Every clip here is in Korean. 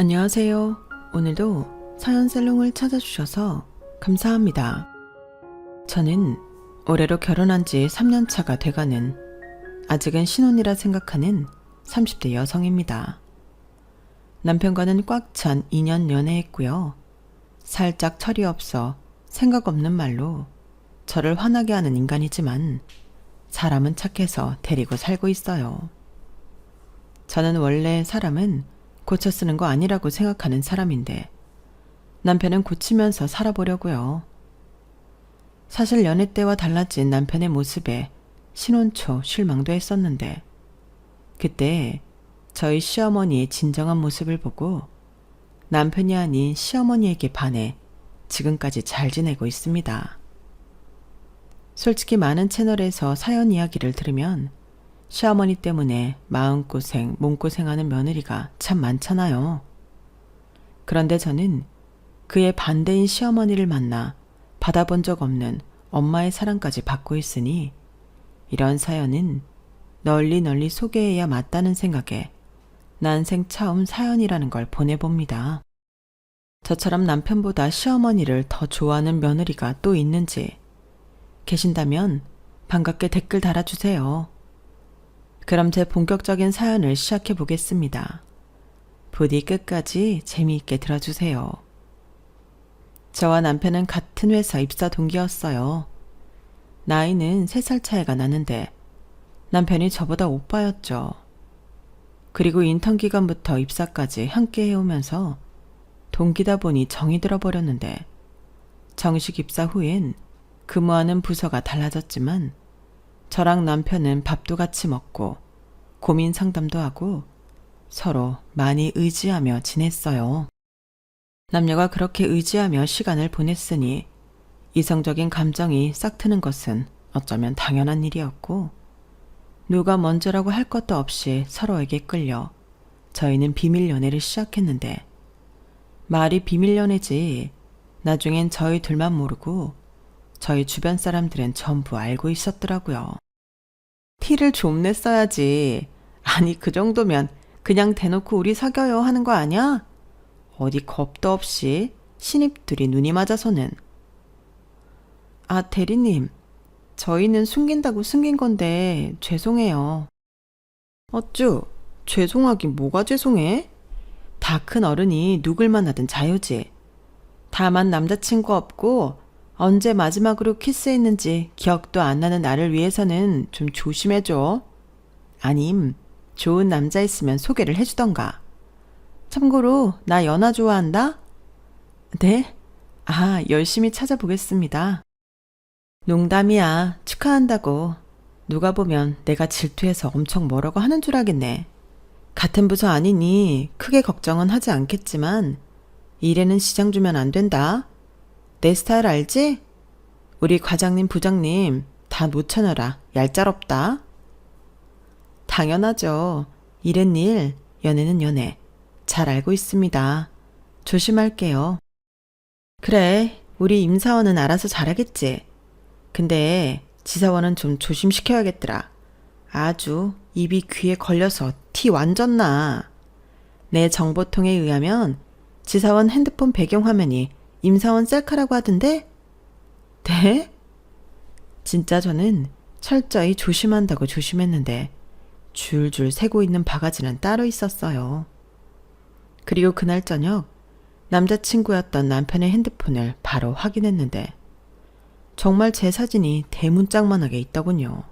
안녕하세요. 오늘도 사연살롱을 찾아주셔서 감사합니다. 저는 올해로 결혼한 지 3년차가 돼가는 아직은 신혼이라 생각하는 30대 여성입니다. 남편과는 꽉 찬 2년 연애했고요. 살짝 철이 없어 생각 없는 말로 저를 화나게 하는 인간이지만 사람은 착해서 데리고 살고 있어요. 저는 원래 사람은 고쳐 쓰는 거 아니라고 생각하는 사람인데 남편은 고치면서 살아보려고요. 사실 연애 때와 달라진 남편의 모습에 신혼 초 실망도 했었는데 그때 저희 시어머니의 진정한 모습을 보고 남편이 아닌 시어머니에게 반해 지금까지 잘 지내고 있습니다. 솔직히 많은 채널에서 사연 이야기를 들으면 시어머니 때문에 마음고생, 몸고생하는 며느리가 참 많잖아요. 그런데 저는 그의 반대인 시어머니를 만나 받아본 적 없는 엄마의 사랑까지 받고 있으니 이런 사연은 널리 소개해야 맞다는 생각에 난생 처음 사연이라는 걸 보내봅니다. 저처럼 남편보다 시어머니를 더 좋아하는 며느리가 또 있는지 계신다면 반갑게 댓글 달아주세요. 그럼 제 본격적인 사연을 시작해 보겠습니다. 부디 끝까지 재미있게 들어주세요. 저와 남편은 같은 회사 입사 동기였어요. 나이는 3살 차이가 나는데 남편이 저보다 오빠였죠. 그리고 인턴 기간부터 입사까지 함께 해오면서 동기다 보니 정이 들어버렸는데 정식 입사 후엔 근무하는 부서가 달라졌지만 저랑 남편은 밥도 같이 먹고 고민 상담도 하고 서로 많이 의지하며 지냈어요. 남녀가 그렇게 의지하며 시간을 보냈으니 이성적인 감정이 싹 트는 것은 어쩌면 당연한 일이었고 누가 먼저라고 할 것도 없이 서로에게 끌려 저희는 비밀 연애를 시작했는데 말이 비밀 연애지 나중엔 저희 둘만 모르고 저희 주변 사람들은 전부 알고 있었더라고요. 티를 좀 냈어야지. 아니 그 정도면 그냥 대놓고 우리 사겨요 하는 거 아니야? 어디 겁도 없이 신입들이 눈이 맞아서는. 아 대리님, 저희는 숨긴다고 숨긴 건데 죄송해요. 어쭈? 죄송하긴 뭐가 죄송해? 다 큰 어른이 누굴 만나든 자유지. 다만 남자친구 없고 언제 마지막으로 키스했는지 기억도 안 나는 나를 위해서는 좀 조심해줘. 아님 좋은 남자 있으면 소개를 해주던가. 참고로 나 연하 좋아한다? 네? 아 열심히 찾아보겠습니다. 농담이야. 축하한다고. 누가 보면 내가 질투해서 엄청 뭐라고 하는 줄 알겠네. 같은 부서 아니니 크게 걱정은 하지 않겠지만 일에는 시장 주면 안 된다. 내 스타일 알지? 우리 과장님 부장님 다 놓쳐놔라. 얄짤없다. 당연하죠. 일은 일, 연애는 연애. 잘 알고 있습니다. 조심할게요. 그래, 우리 임사원은 알아서 잘하겠지. 근데 지사원은 좀 조심시켜야겠더라. 아주 입이 귀에 걸려서 티 완전 나. 내 정보통에 의하면 지사원 핸드폰 배경화면이 임사원 셀카라고 하던데? 네? 진짜 저는 철저히 조심한다고 조심했는데 줄줄 새고 있는 바가지는 따로 있었어요. 그리고 그날 저녁 남자친구였던 남편의 핸드폰을 바로 확인했는데 정말 제 사진이 대문짝만하게 있더군요.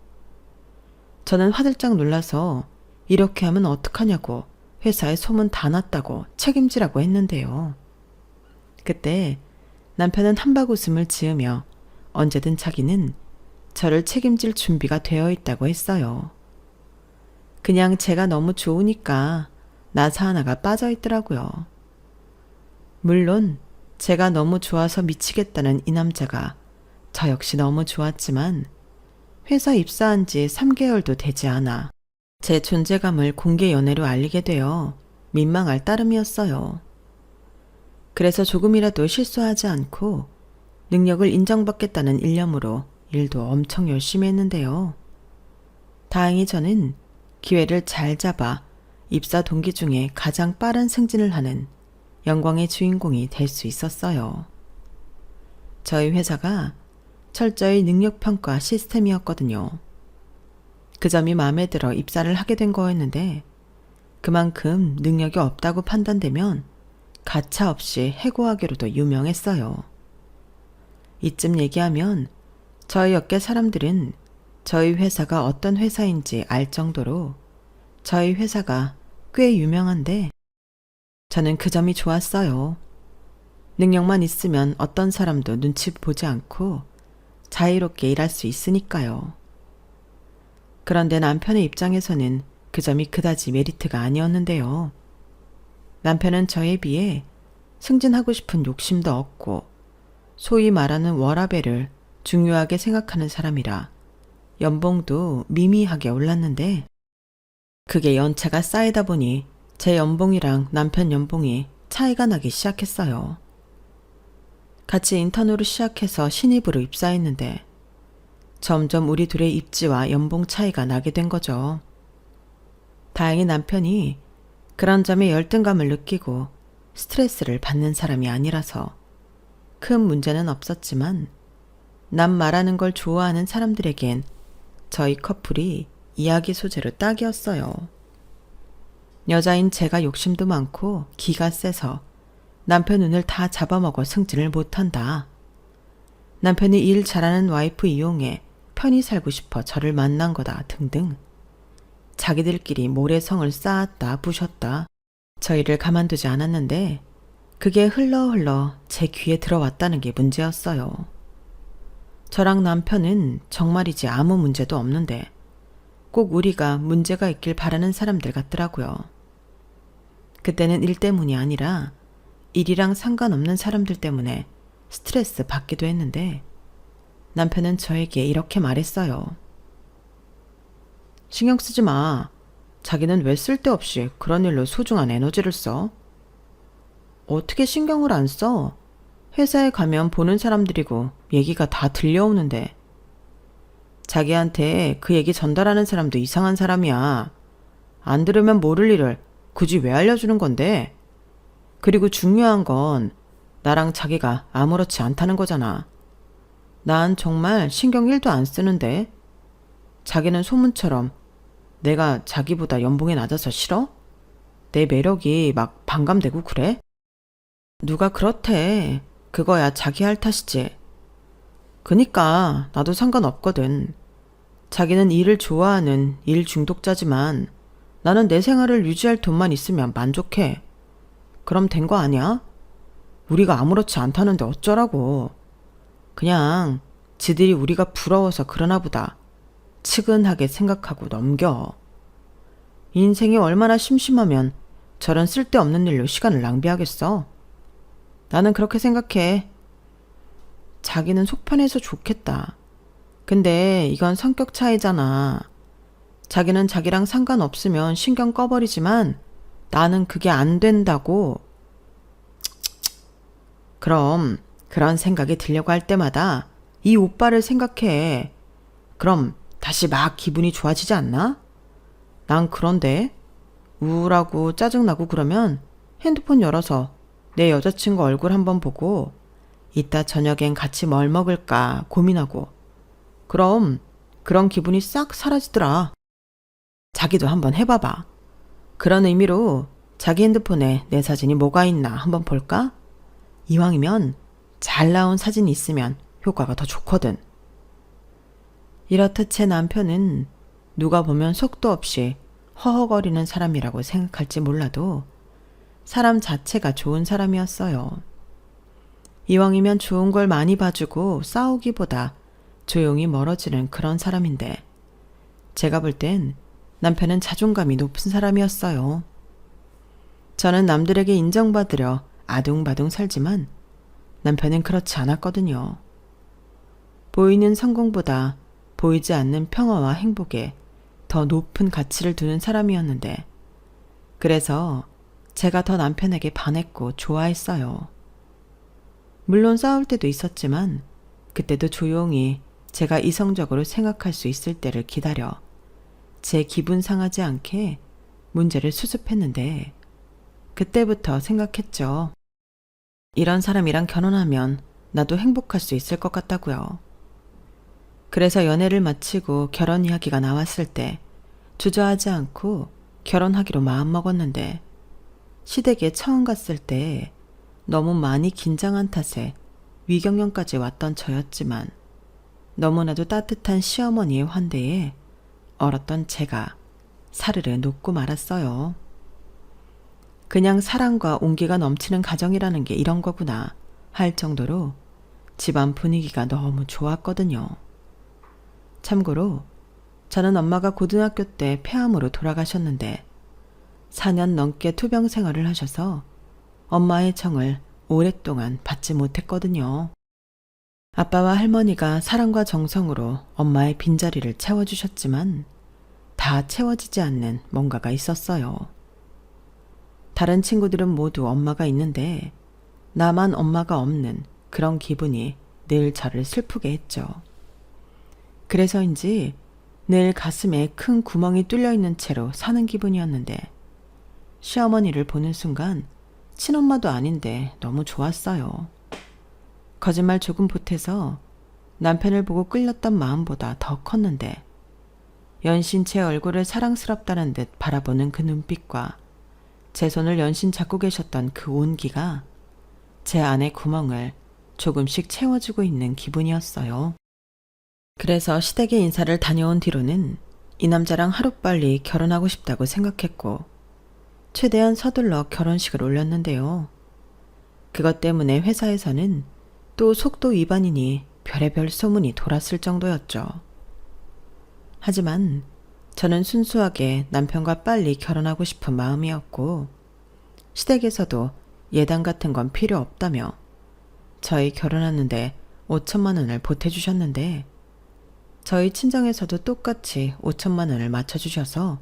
저는 화들짝 놀라서 이렇게 하면 어떡하냐고 회사에 소문 다 났다고 책임지라고 했는데요. 그때 남편은 한박 웃음을 지으며 언제든 자기는 저를 책임질 준비가 되어 있다고 했어요. 그냥 제가 너무 좋으니까 나사 하나가 빠져 있더라고요. 물론 제가 너무 좋아서 미치겠다는 이 남자가 저 역시 너무 좋았지만 회사 입사한 지 3개월도 되지 않아 제 존재감을 공개 연애로 알리게 되어 민망할 따름이었어요. 그래서 조금이라도 실수하지 않고 능력을 인정받겠다는 일념으로 일도 엄청 열심히 했는데요. 다행히 저는 기회를 잘 잡아 입사 동기 중에 가장 빠른 승진을 하는 영광의 주인공이 될 수 있었어요. 저희 회사가 철저히 능력평가 시스템이었거든요. 그 점이 마음에 들어 입사를 하게 된 거였는데 그만큼 능력이 없다고 판단되면 가차없이 해고하기로도 유명했어요. 이쯤 얘기하면 저희 업계 사람들은 저희 회사가 어떤 회사인지 알 정도로 저희 회사가 꽤 유명한데 저는 그 점이 좋았어요. 능력만 있으면 어떤 사람도 눈치 보지 않고 자유롭게 일할 수 있으니까요. 그런데 남편의 입장에서는 그 점이 그다지 메리트가 아니었는데요. 남편은 저에 비해 승진하고 싶은 욕심도 없고 소위 말하는 워라밸을 중요하게 생각하는 사람이라 연봉도 미미하게 올랐는데 그게 연차가 쌓이다 보니 제 연봉이랑 남편 연봉이 차이가 나기 시작했어요. 같이 인턴으로 시작해서 신입으로 입사했는데 점점 우리 둘의 입지와 연봉 차이가 나게 된 거죠. 다행히 남편이 그런 점에 열등감을 느끼고 스트레스를 받는 사람이 아니라서 큰 문제는 없었지만 남 말하는 걸 좋아하는 사람들에겐 저희 커플이 이야기 소재로 딱이었어요. 여자인 제가 욕심도 많고 기가 세서 남편 눈을 다 잡아먹어 승진을 못한다. 남편이 일 잘하는 와이프 이용해 편히 살고 싶어 저를 만난 거다 등등. 자기들끼리 모래성을 쌓았다 부셨다. 저희를 가만두지 않았는데 그게 흘러 제 귀에 들어왔다는 게 문제였어요. 저랑 남편은 정말이지 아무 문제도 없는데 꼭 우리가 문제가 있길 바라는 사람들 같더라고요. 그때는 일 때문이 아니라 일이랑 상관없는 사람들 때문에 스트레스 받기도 했는데 남편은 저에게 이렇게 말했어요. 신경 쓰지 마. 자기는 왜 쓸데없이 그런 일로 소중한 에너지를 써? 어떻게 신경을 안 써? 회사에 가면 보는 사람들이고 얘기가 다 들려오는데. 자기한테 그 얘기 전달하는 사람도 이상한 사람이야. 안 들으면 모를 일을 굳이 왜 알려주는 건데? 그리고 중요한 건 나랑 자기가 아무렇지 않다는 거잖아. 난 정말 신경 1도 안 쓰는데 자기는 소문처럼 내가 자기보다 연봉이 낮아서 싫어? 내 매력이 막 반감되고 그래? 누가 그렇대. 그거야 자기 할 탓이지. 그니까 나도 상관없거든. 자기는 일을 좋아하는 일 중독자지만 나는 내 생활을 유지할 돈만 있으면 만족해. 그럼 된 거 아니야? 우리가 아무렇지 않다는데 어쩌라고. 그냥 지들이 우리가 부러워서 그러나 보다. 측은하게 생각하고 넘겨. 인생이 얼마나 심심하면 저런 쓸데없는 일로 시간을 낭비하겠어. 나는 그렇게 생각해. 자기는 속 편해서 좋겠다. 근데 이건 성격 차이잖아. 자기는 자기랑 상관없으면 신경 꺼버리지만 나는 그게 안 된다고. 그럼 그런 생각이 들려고 할 때마다 이 오빠를 생각해. 그럼 다시 막 기분이 좋아지지 않나? 난 그런데 우울하고 짜증나고 그러면 핸드폰 열어서 내 여자친구 얼굴 한번 보고 이따 저녁엔 같이 뭘 먹을까 고민하고 그럼 그런 기분이 싹 사라지더라. 자기도 한번 해봐봐. 그런 의미로 자기 핸드폰에 내 사진이 뭐가 있나 한번 볼까? 이왕이면 잘 나온 사진이 있으면 효과가 더 좋거든. 이렇듯 제 남편은 누가 보면 속도 없이 허허거리는 사람이라고 생각할지 몰라도 사람 자체가 좋은 사람이었어요. 이왕이면 좋은 걸 많이 봐주고 싸우기보다 조용히 멀어지는 그런 사람인데 제가 볼 땐 남편은 자존감이 높은 사람이었어요. 저는 남들에게 인정받으려 아둥바둥 살지만 남편은 그렇지 않았거든요. 보이는 성공보다 보이지 않는 평화와 행복에 더 높은 가치를 두는 사람이었는데 그래서 제가 더 남편에게 반했고 좋아했어요. 물론 싸울 때도 있었지만 그때도 조용히 제가 이성적으로 생각할 수 있을 때를 기다려 제 기분 상하지 않게 문제를 수습했는데 그때부터 생각했죠. 이런 사람이랑 결혼하면 나도 행복할 수 있을 것 같다고요. 그래서 연애를 마치고 결혼 이야기가 나왔을 때 주저하지 않고 결혼하기로 마음먹었는데 시댁에 처음 갔을 때 너무 많이 긴장한 탓에 위경련까지 왔던 저였지만 너무나도 따뜻한 시어머니의 환대에 얼었던 제가 사르르 녹고 말았어요. 그냥 사랑과 온기가 넘치는 가정이라는 게 이런 거구나 할 정도로 집안 분위기가 너무 좋았거든요. 참고로 저는 엄마가 고등학교 때 폐암으로 돌아가셨는데 4년 넘게 투병 생활을 하셔서 엄마의 정을 오랫동안 받지 못했거든요. 아빠와 할머니가 사랑과 정성으로 엄마의 빈자리를 채워주셨지만 다 채워지지 않는 뭔가가 있었어요. 다른 친구들은 모두 엄마가 있는데 나만 엄마가 없는 그런 기분이 늘 저를 슬프게 했죠. 그래서인지 늘 가슴에 큰 구멍이 뚫려 있는 채로 사는 기분이었는데 시어머니를 보는 순간 친엄마도 아닌데 너무 좋았어요. 거짓말 조금 보태서 남편을 보고 끌렸던 마음보다 더 컸는데 연신 제 얼굴을 사랑스럽다는 듯 바라보는 그 눈빛과 제 손을 연신 잡고 계셨던 그 온기가 제 안의 구멍을 조금씩 채워주고 있는 기분이었어요. 그래서 시댁에 인사를 다녀온 뒤로는 이 남자랑 하루빨리 결혼하고 싶다고 생각했고 최대한 서둘러 결혼식을 올렸는데요. 그것 때문에 회사에서는 또 속도 위반이니 별의별 소문이 돌았을 정도였죠. 하지만 저는 순수하게 남편과 빨리 결혼하고 싶은 마음이었고 시댁에서도 예단 같은 건 필요 없다며 저희 결혼하는데 5천만 원을 보태주셨는데 저희 친정에서도 똑같이 5천만 원을 맞춰주셔서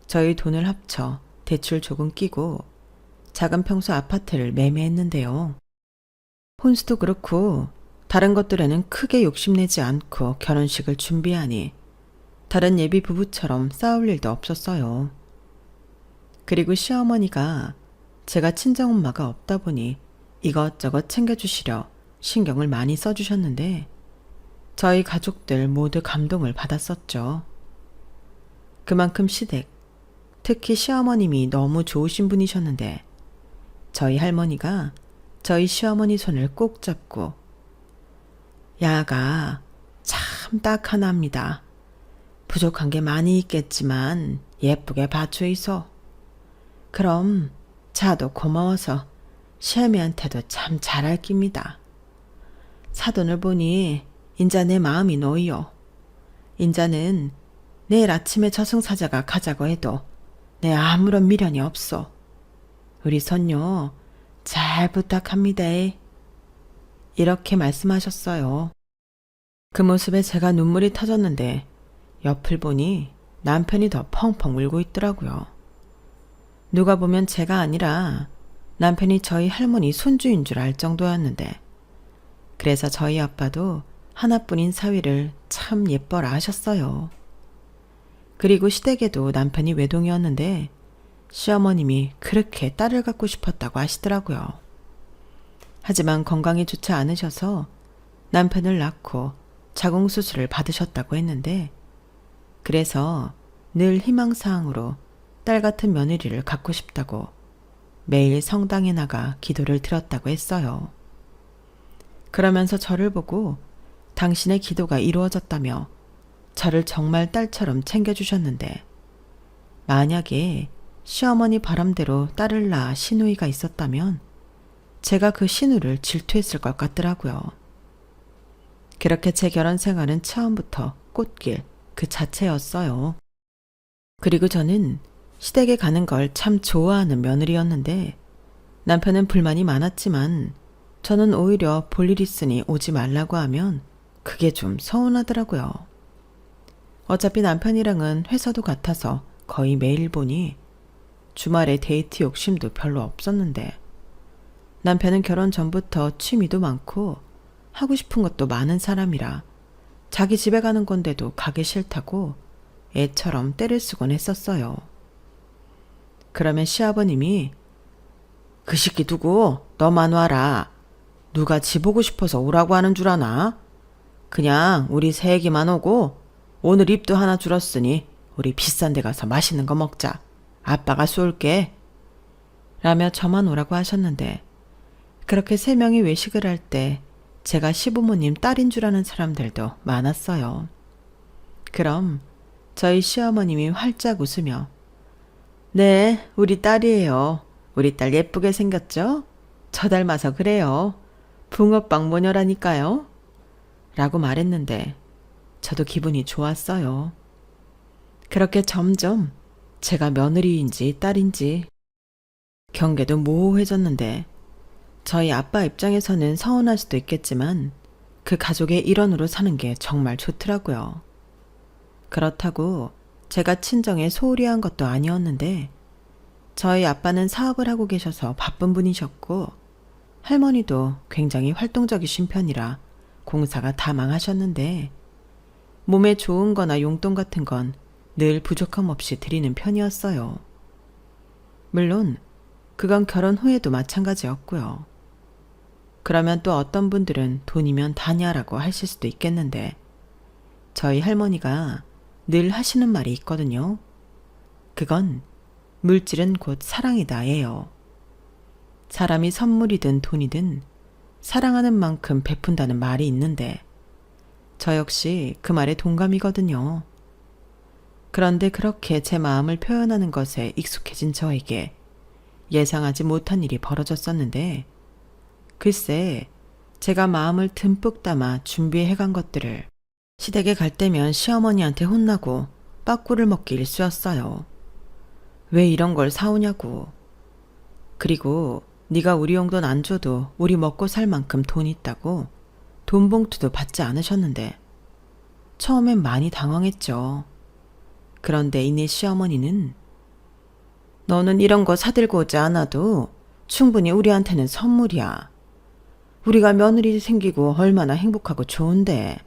저희 돈을 합쳐 대출 조금 끼고 작은 평수 아파트를 매매했는데요. 혼수도 그렇고 다른 것들에는 크게 욕심내지 않고 결혼식을 준비하니 다른 예비 부부처럼 싸울 일도 없었어요. 그리고 시어머니가 제가 친정엄마가 없다 보니 이것저것 챙겨주시려 신경을 많이 써주셨는데 저희 가족들 모두 감동을 받았었죠. 그만큼 시댁, 특히 시어머님이 너무 좋으신 분이셨는데 저희 할머니가 저희 시어머니 손을 꼭 잡고 야가 참 딱 하나입니다. 부족한 게 많이 있겠지만 예쁘게 봐주이소. 그럼 자도 고마워서 시애미한테도 참 잘할 깁니다. 사돈을 보니 인자 내 마음이 놓이요. 인자는 내일 아침에 저승사자가 가자고 해도 내 아무런 미련이 없소. 우리 손녀 잘 부탁합니다. 이렇게 말씀하셨어요. 그 모습에 제가 눈물이 터졌는데 옆을 보니 남편이 더 펑펑 울고 있더라고요. 누가 보면 제가 아니라 남편이 저희 할머니 손주인 줄 알 정도였는데 그래서 저희 아빠도 하나뿐인 사위를 참 예뻐라 하셨어요. 그리고 시댁에도 남편이 외동이었는데 시어머님이 그렇게 딸을 갖고 싶었다고 하시더라고요. 하지만 건강이 좋지 않으셔서 남편을 낳고 자궁수술을 받으셨다고 했는데 그래서 늘 희망사항으로 딸 같은 며느리를 갖고 싶다고 매일 성당에 나가 기도를 드렸다고 했어요. 그러면서 저를 보고 당신의 기도가 이루어졌다며 저를 정말 딸처럼 챙겨주셨는데 만약에 시어머니 바람대로 딸을 낳아 시누이가 있었다면 제가 그 시누를 질투했을 것 같더라고요. 그렇게 제 결혼 생활은 처음부터 꽃길 그 자체였어요. 그리고 저는 시댁에 가는 걸 참 좋아하는 며느리였는데 남편은 불만이 많았지만 저는 오히려 볼 일 있으니 오지 말라고 하면 그게 좀 서운하더라고요. 어차피 남편이랑은 회사도 같아서 거의 매일 보니 주말에 데이트 욕심도 별로 없었는데 남편은 결혼 전부터 취미도 많고 하고 싶은 것도 많은 사람이라 자기 집에 가는 건데도 가기 싫다고 애처럼 떼를 쓰곤 했었어요. 그러면 시아버님이 그 시끼 두고 너만 와라. 누가 지 보고 싶어서 오라고 하는 줄 아나? 그냥 우리 세 애기만 오고 오늘 입도 하나 줄었으니 우리 비싼 데 가서 맛있는 거 먹자. 아빠가 쏠게. 라며 저만 오라고 하셨는데 그렇게 세 명이 외식을 할 때 제가 시부모님 딸인 줄 아는 사람들도 많았어요. 그럼 저희 시어머님이 활짝 웃으며 네, 우리 딸이에요. 우리 딸 예쁘게 생겼죠? 저 닮아서 그래요. 붕어빵 모녀라니까요. 라고 말했는데 저도 기분이 좋았어요. 그렇게 점점 제가 며느리인지 딸인지 경계도 모호해졌는데 저희 아빠 입장에서는 서운할 수도 있겠지만 그 가족의 일원으로 사는 게 정말 좋더라고요. 그렇다고 제가 친정에 소홀히 한 것도 아니었는데 저희 아빠는 사업을 하고 계셔서 바쁜 분이셨고 할머니도 굉장히 활동적이신 편이라 공사가 다 망하셨는데 몸에 좋은 거나 용돈 같은 건 늘 부족함 없이 드리는 편이었어요. 물론 그건 결혼 후에도 마찬가지였고요. 그러면 또 어떤 분들은 돈이면 다냐라고 하실 수도 있겠는데 저희 할머니가 늘 하시는 말이 있거든요. 그건 물질은 곧 사랑이다예요. 사람이 선물이든 돈이든 사랑하는 만큼 베푼다는 말이 있는데 저 역시 그 말에 동감이거든요. 그런데 그렇게 제 마음을 표현하는 것에 익숙해진 저에게 예상하지 못한 일이 벌어졌었는데 글쎄 제가 마음을 듬뿍 담아 준비해간 것들을 시댁에 갈 때면 시어머니한테 혼나고 빠꾸를 먹기 일쑤였어요. 왜 이런 걸 사오냐고. 그리고 네가 우리 용돈 안 줘도 우리 먹고 살 만큼 돈 있다고 돈 봉투도 받지 않으셨는데 처음엔 많이 당황했죠. 그런데 이내 시어머니는 너는 이런 거 사들고 오지 않아도 충분히 우리한테는 선물이야. 우리가 며느리 생기고 얼마나 행복하고 좋은데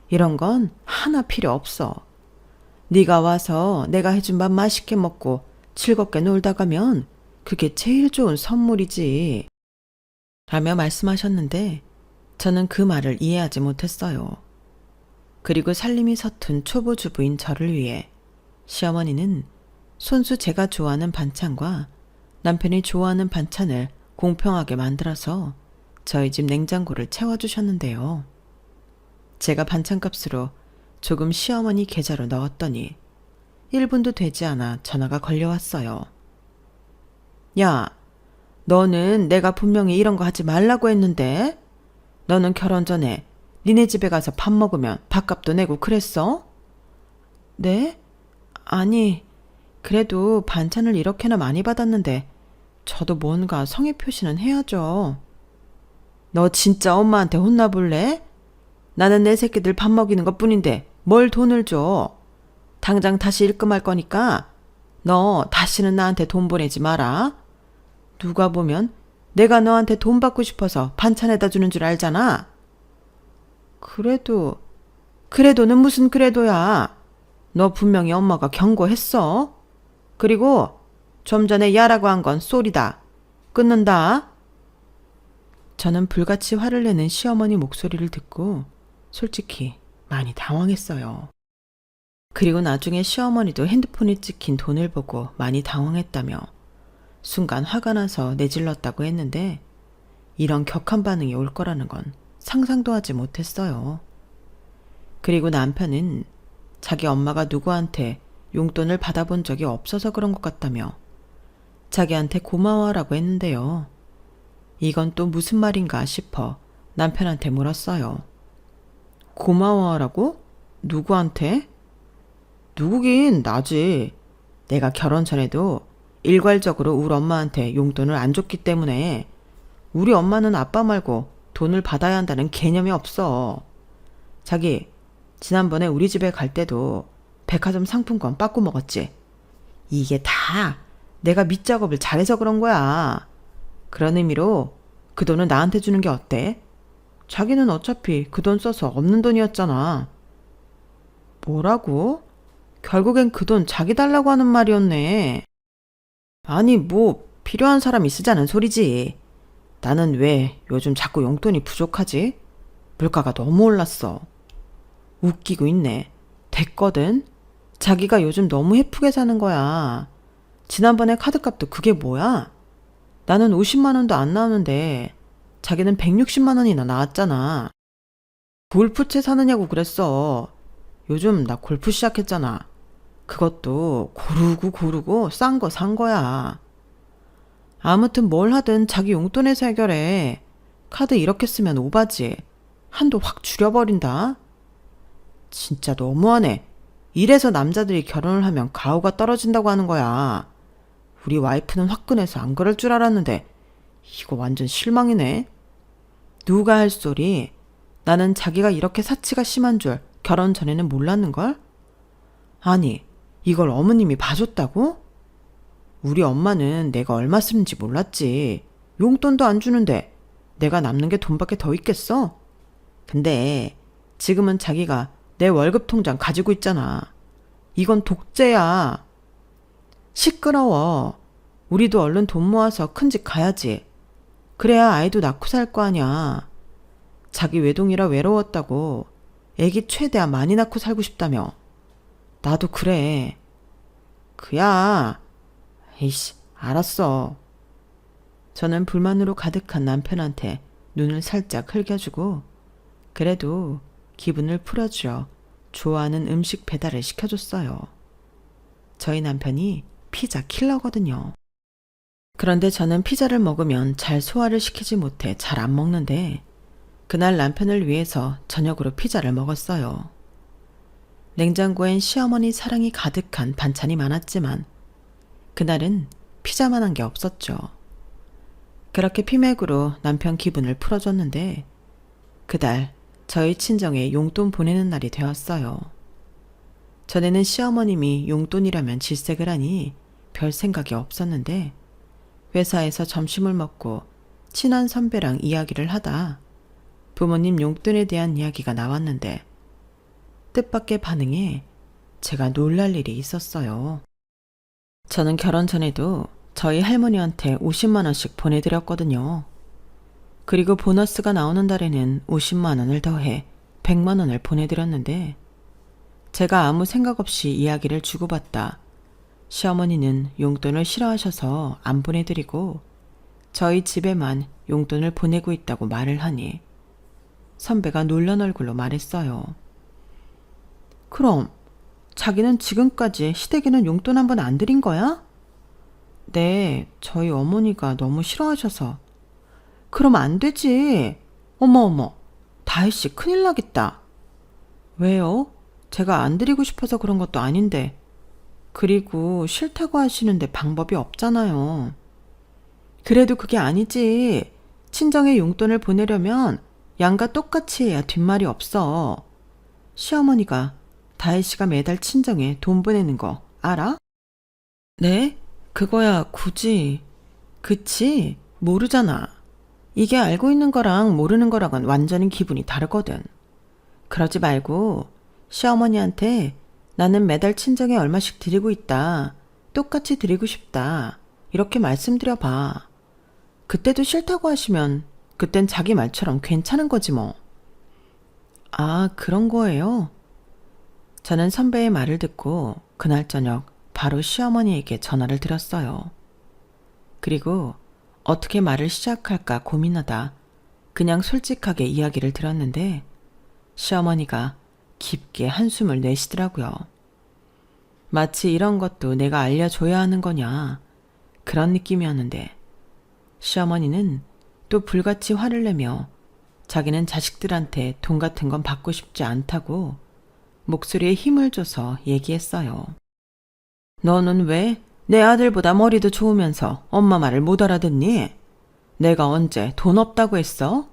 이런 건 하나 필요 없어. 네가 와서 내가 해준 밥 맛있게 먹고 즐겁게 놀다 가면 그게 제일 좋은 선물이지. 라며 말씀하셨는데 저는 그 말을 이해하지 못했어요. 그리고 살림이 서툰 초보주부인 저를 위해 시어머니는 손수 제가 좋아하는 반찬과 남편이 좋아하는 반찬을 공평하게 만들어서 저희 집 냉장고를 채워주셨는데요. 제가 반찬값으로 조금 시어머니 계좌로 넣었더니 1분도 되지 않아 전화가 걸려왔어요. 야, 너는 내가 분명히 이런 거 하지 말라고 했는데 너는 결혼 전에 니네 집에 가서 밥 먹으면 밥값도 내고 그랬어? 네? 아니, 그래도 반찬을 이렇게나 많이 받았는데 저도 뭔가 성의 표시는 해야죠. 너 진짜 엄마한테 혼나볼래? 나는 내 새끼들 밥 먹이는 것 뿐인데 뭘 돈을 줘. 당장 다시 입금할 거니까 너 다시는 나한테 돈 보내지 마라. 누가 보면 내가 너한테 돈 받고 싶어서 반찬에다 주는 줄 알잖아. 그래도는 무슨 그래도야. 너 분명히 엄마가 경고했어. 그리고 좀 전에 야라고 한 건 쏘리다. 끊는다. 저는 불같이 화를 내는 시어머니 목소리를 듣고 솔직히 많이 당황했어요. 그리고 나중에 시어머니도 핸드폰에 찍힌 돈을 보고 많이 당황했다며 순간 화가 나서 내질렀다고 했는데 이런 격한 반응이 올 거라는 건 상상도 하지 못했어요. 그리고 남편은 자기 엄마가 누구한테 용돈을 받아본 적이 없어서 그런 것 같다며 자기한테 고마워하라고 했는데요. 이건 또 무슨 말인가 싶어 남편한테 물었어요. 고마워하라고? 누구한테? 누구긴 나지. 내가 결혼 전에도 일괄적으로 우리 엄마한테 용돈을 안 줬기 때문에 우리 엄마는 아빠 말고 돈을 받아야 한다는 개념이 없어. 자기, 지난번에 우리 집에 갈 때도 백화점 상품권 빠꾸 먹었지? 이게 다 내가 밑작업을 잘해서 그런 거야. 그런 의미로 그 돈을 나한테 주는 게 어때? 자기는 어차피 그 돈 써서 없는 돈이었잖아. 뭐라고? 결국엔 그 돈 자기 달라고 하는 말이었네. 아니 필요한 사람이 쓰자는 소리지. 나는 왜 요즘 자꾸 용돈이 부족하지? 물가가 너무 올랐어. 웃기고 있네. 됐거든? 자기가 요즘 너무 헤프게 사는 거야. 지난번에 카드값도 그게 뭐야? 나는 50만 원도 안 나오는데 자기는 160만 원이나 나왔잖아. 골프채 사느냐고 그랬어. 요즘 나 골프 시작했잖아. 그것도 고르고 싼 거 산 거야. 아무튼 뭘 하든 자기 용돈에서 해결해. 카드 이렇게 쓰면 오바지. 한도 확 줄여버린다. 진짜 너무하네. 이래서 남자들이 결혼을 하면 가오가 떨어진다고 하는 거야. 우리 와이프는 화끈해서 안 그럴 줄 알았는데 이거 완전 실망이네. 누가 할 소리. 나는 자기가 이렇게 사치가 심한 줄 결혼 전에는 몰랐는걸? 아니, 이걸 어머님이 봐줬다고? 우리 엄마는 내가 얼마 쓰는지 몰랐지. 용돈도 안 주는데 내가 남는 게 돈밖에 더 있겠어? 근데 지금은 자기가 내 월급 통장 가지고 있잖아. 이건 독재야. 시끄러워. 우리도 얼른 돈 모아서 큰 집 가야지. 그래야 아이도 낳고 살 거 아냐. 자기 외동이라 외로웠다고 애기 최대한 많이 낳고 살고 싶다며. 나도 그래. 그야. 에이씨, 알았어. 저는 불만으로 가득한 남편한테 눈을 살짝 흘겨주고 그래도 기분을 풀어주려 좋아하는 음식 배달을 시켜줬어요. 저희 남편이 피자 킬러거든요. 그런데 저는 피자를 먹으면 잘 소화를 시키지 못해 잘 안 먹는데 그날 남편을 위해서 저녁으로 피자를 먹었어요. 냉장고엔 시어머니 사랑이 가득한 반찬이 많았지만 그날은 피자만한 게 없었죠. 그렇게 피맥으로 남편 기분을 풀어줬는데 그달 저희 친정에 용돈 보내는 날이 되었어요. 전에는 시어머님이 용돈이라면 질색을 하니 별 생각이 없었는데 회사에서 점심을 먹고 친한 선배랑 이야기를 하다 부모님 용돈에 대한 이야기가 나왔는데 뜻밖의 반응에 제가 놀랄 일이 있었어요. 저는 결혼 전에도 저희 할머니한테 50만 원씩 보내드렸거든요. 그리고 보너스가 나오는 달에는 50만 원을 더해 100만 원을 보내드렸는데 제가 아무 생각 없이 이야기를 주고받다 시어머니는 용돈을 싫어하셔서 안 보내드리고 저희 집에만 용돈을 보내고 있다고 말을 하니 선배가 놀란 얼굴로 말했어요. 그럼 자기는 지금까지 시댁에는 용돈 한 번 안 드린 거야? 네, 저희 어머니가 너무 싫어하셔서. 그럼 안 되지. 어머, 다혜씨 큰일 나겠다. 왜요? 제가 안 드리고 싶어서 그런 것도 아닌데. 그리고 싫다고 하시는데 방법이 없잖아요. 그래도 그게 아니지. 친정에 용돈을 보내려면 양가 똑같이 해야 뒷말이 없어. 시어머니가 다혜씨가 매달 친정에 돈 보내는 거 알아? 네? 그거야 굳이. 그치? 모르잖아. 이게 알고 있는 거랑 모르는 거랑은 완전히 기분이 다르거든. 그러지 말고 시어머니한테 나는 매달 친정에 얼마씩 드리고 있다. 똑같이 드리고 싶다. 이렇게 말씀드려봐. 그때도 싫다고 하시면 그땐 자기 말처럼 괜찮은 거지 뭐. 아, 그런 거예요? 저는 선배의 말을 듣고 그날 저녁 바로 시어머니에게 전화를 드렸어요. 그리고 어떻게 말을 시작할까 고민하다 그냥 솔직하게 이야기를 들었는데 시어머니가 깊게 한숨을 내쉬더라고요. 마치 이런 것도 내가 알려줘야 하는 거냐 그런 느낌이었는데 시어머니는 또 불같이 화를 내며 자기는 자식들한테 돈 같은 건 받고 싶지 않다고 목소리에 힘을 줘서 얘기했어요. 너는 왜 내 아들보다 머리도 좋으면서 엄마 말을 못 알아듣니? 내가 언제 돈 없다고 했어?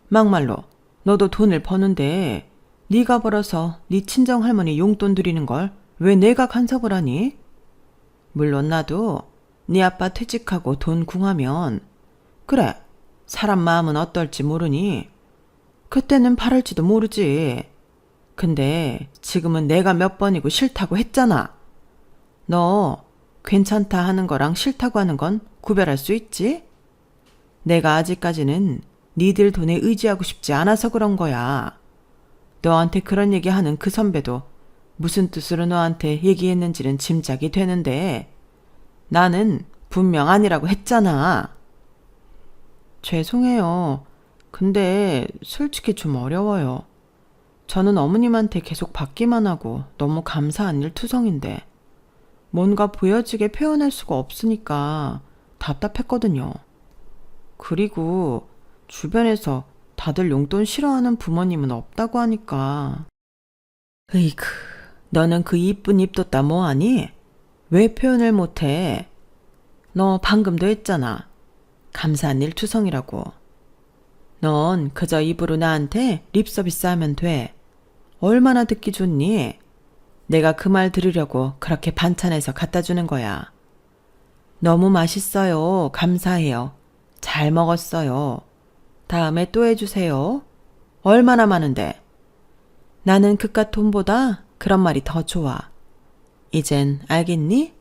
막말로 너도 돈을 버는데 네가 벌어서 네 친정할머니 용돈 드리는 걸 왜 내가 간섭을 하니? 물론 나도 네 아빠 퇴직하고 돈 궁하면 그래 사람 마음은 어떨지 모르니 그때는 바랄지도 모르지. 근데 지금은 내가 몇 번이고 싫다고 했잖아. 너 괜찮다 하는 거랑 싫다고 하는 건 구별할 수 있지? 내가 아직까지는 니들 돈에 의지하고 싶지 않아서 그런 거야. 너한테 그런 얘기하는 그 선배도 무슨 뜻으로 너한테 얘기했는지는 짐작이 되는데 나는 분명 아니라고 했잖아. 죄송해요. 근데 솔직히 좀 어려워요. 저는 어머님한테 계속 받기만 하고 너무 감사한 일 투성인데 뭔가 보여지게 표현할 수가 없으니까 답답했거든요. 그리고 주변에서 다들 용돈 싫어하는 부모님은 없다고 하니까. 으이그, 너는 그 이쁜 입뒀다 뭐하니? 왜 표현을 못해? 너 방금도 했잖아. 감사한 일 투성이라고. 넌 그저 입으로 나한테 립서비스 하면 돼. 얼마나 듣기 좋니? 내가 그 말 들으려고 그렇게 반찬해서 갖다 주는 거야. 너무 맛있어요. 감사해요. 잘 먹었어요. 다음에 또 해주세요. 얼마나 많은데. 나는 그깟 돈보다 그런 말이 더 좋아. 이젠 알겠니?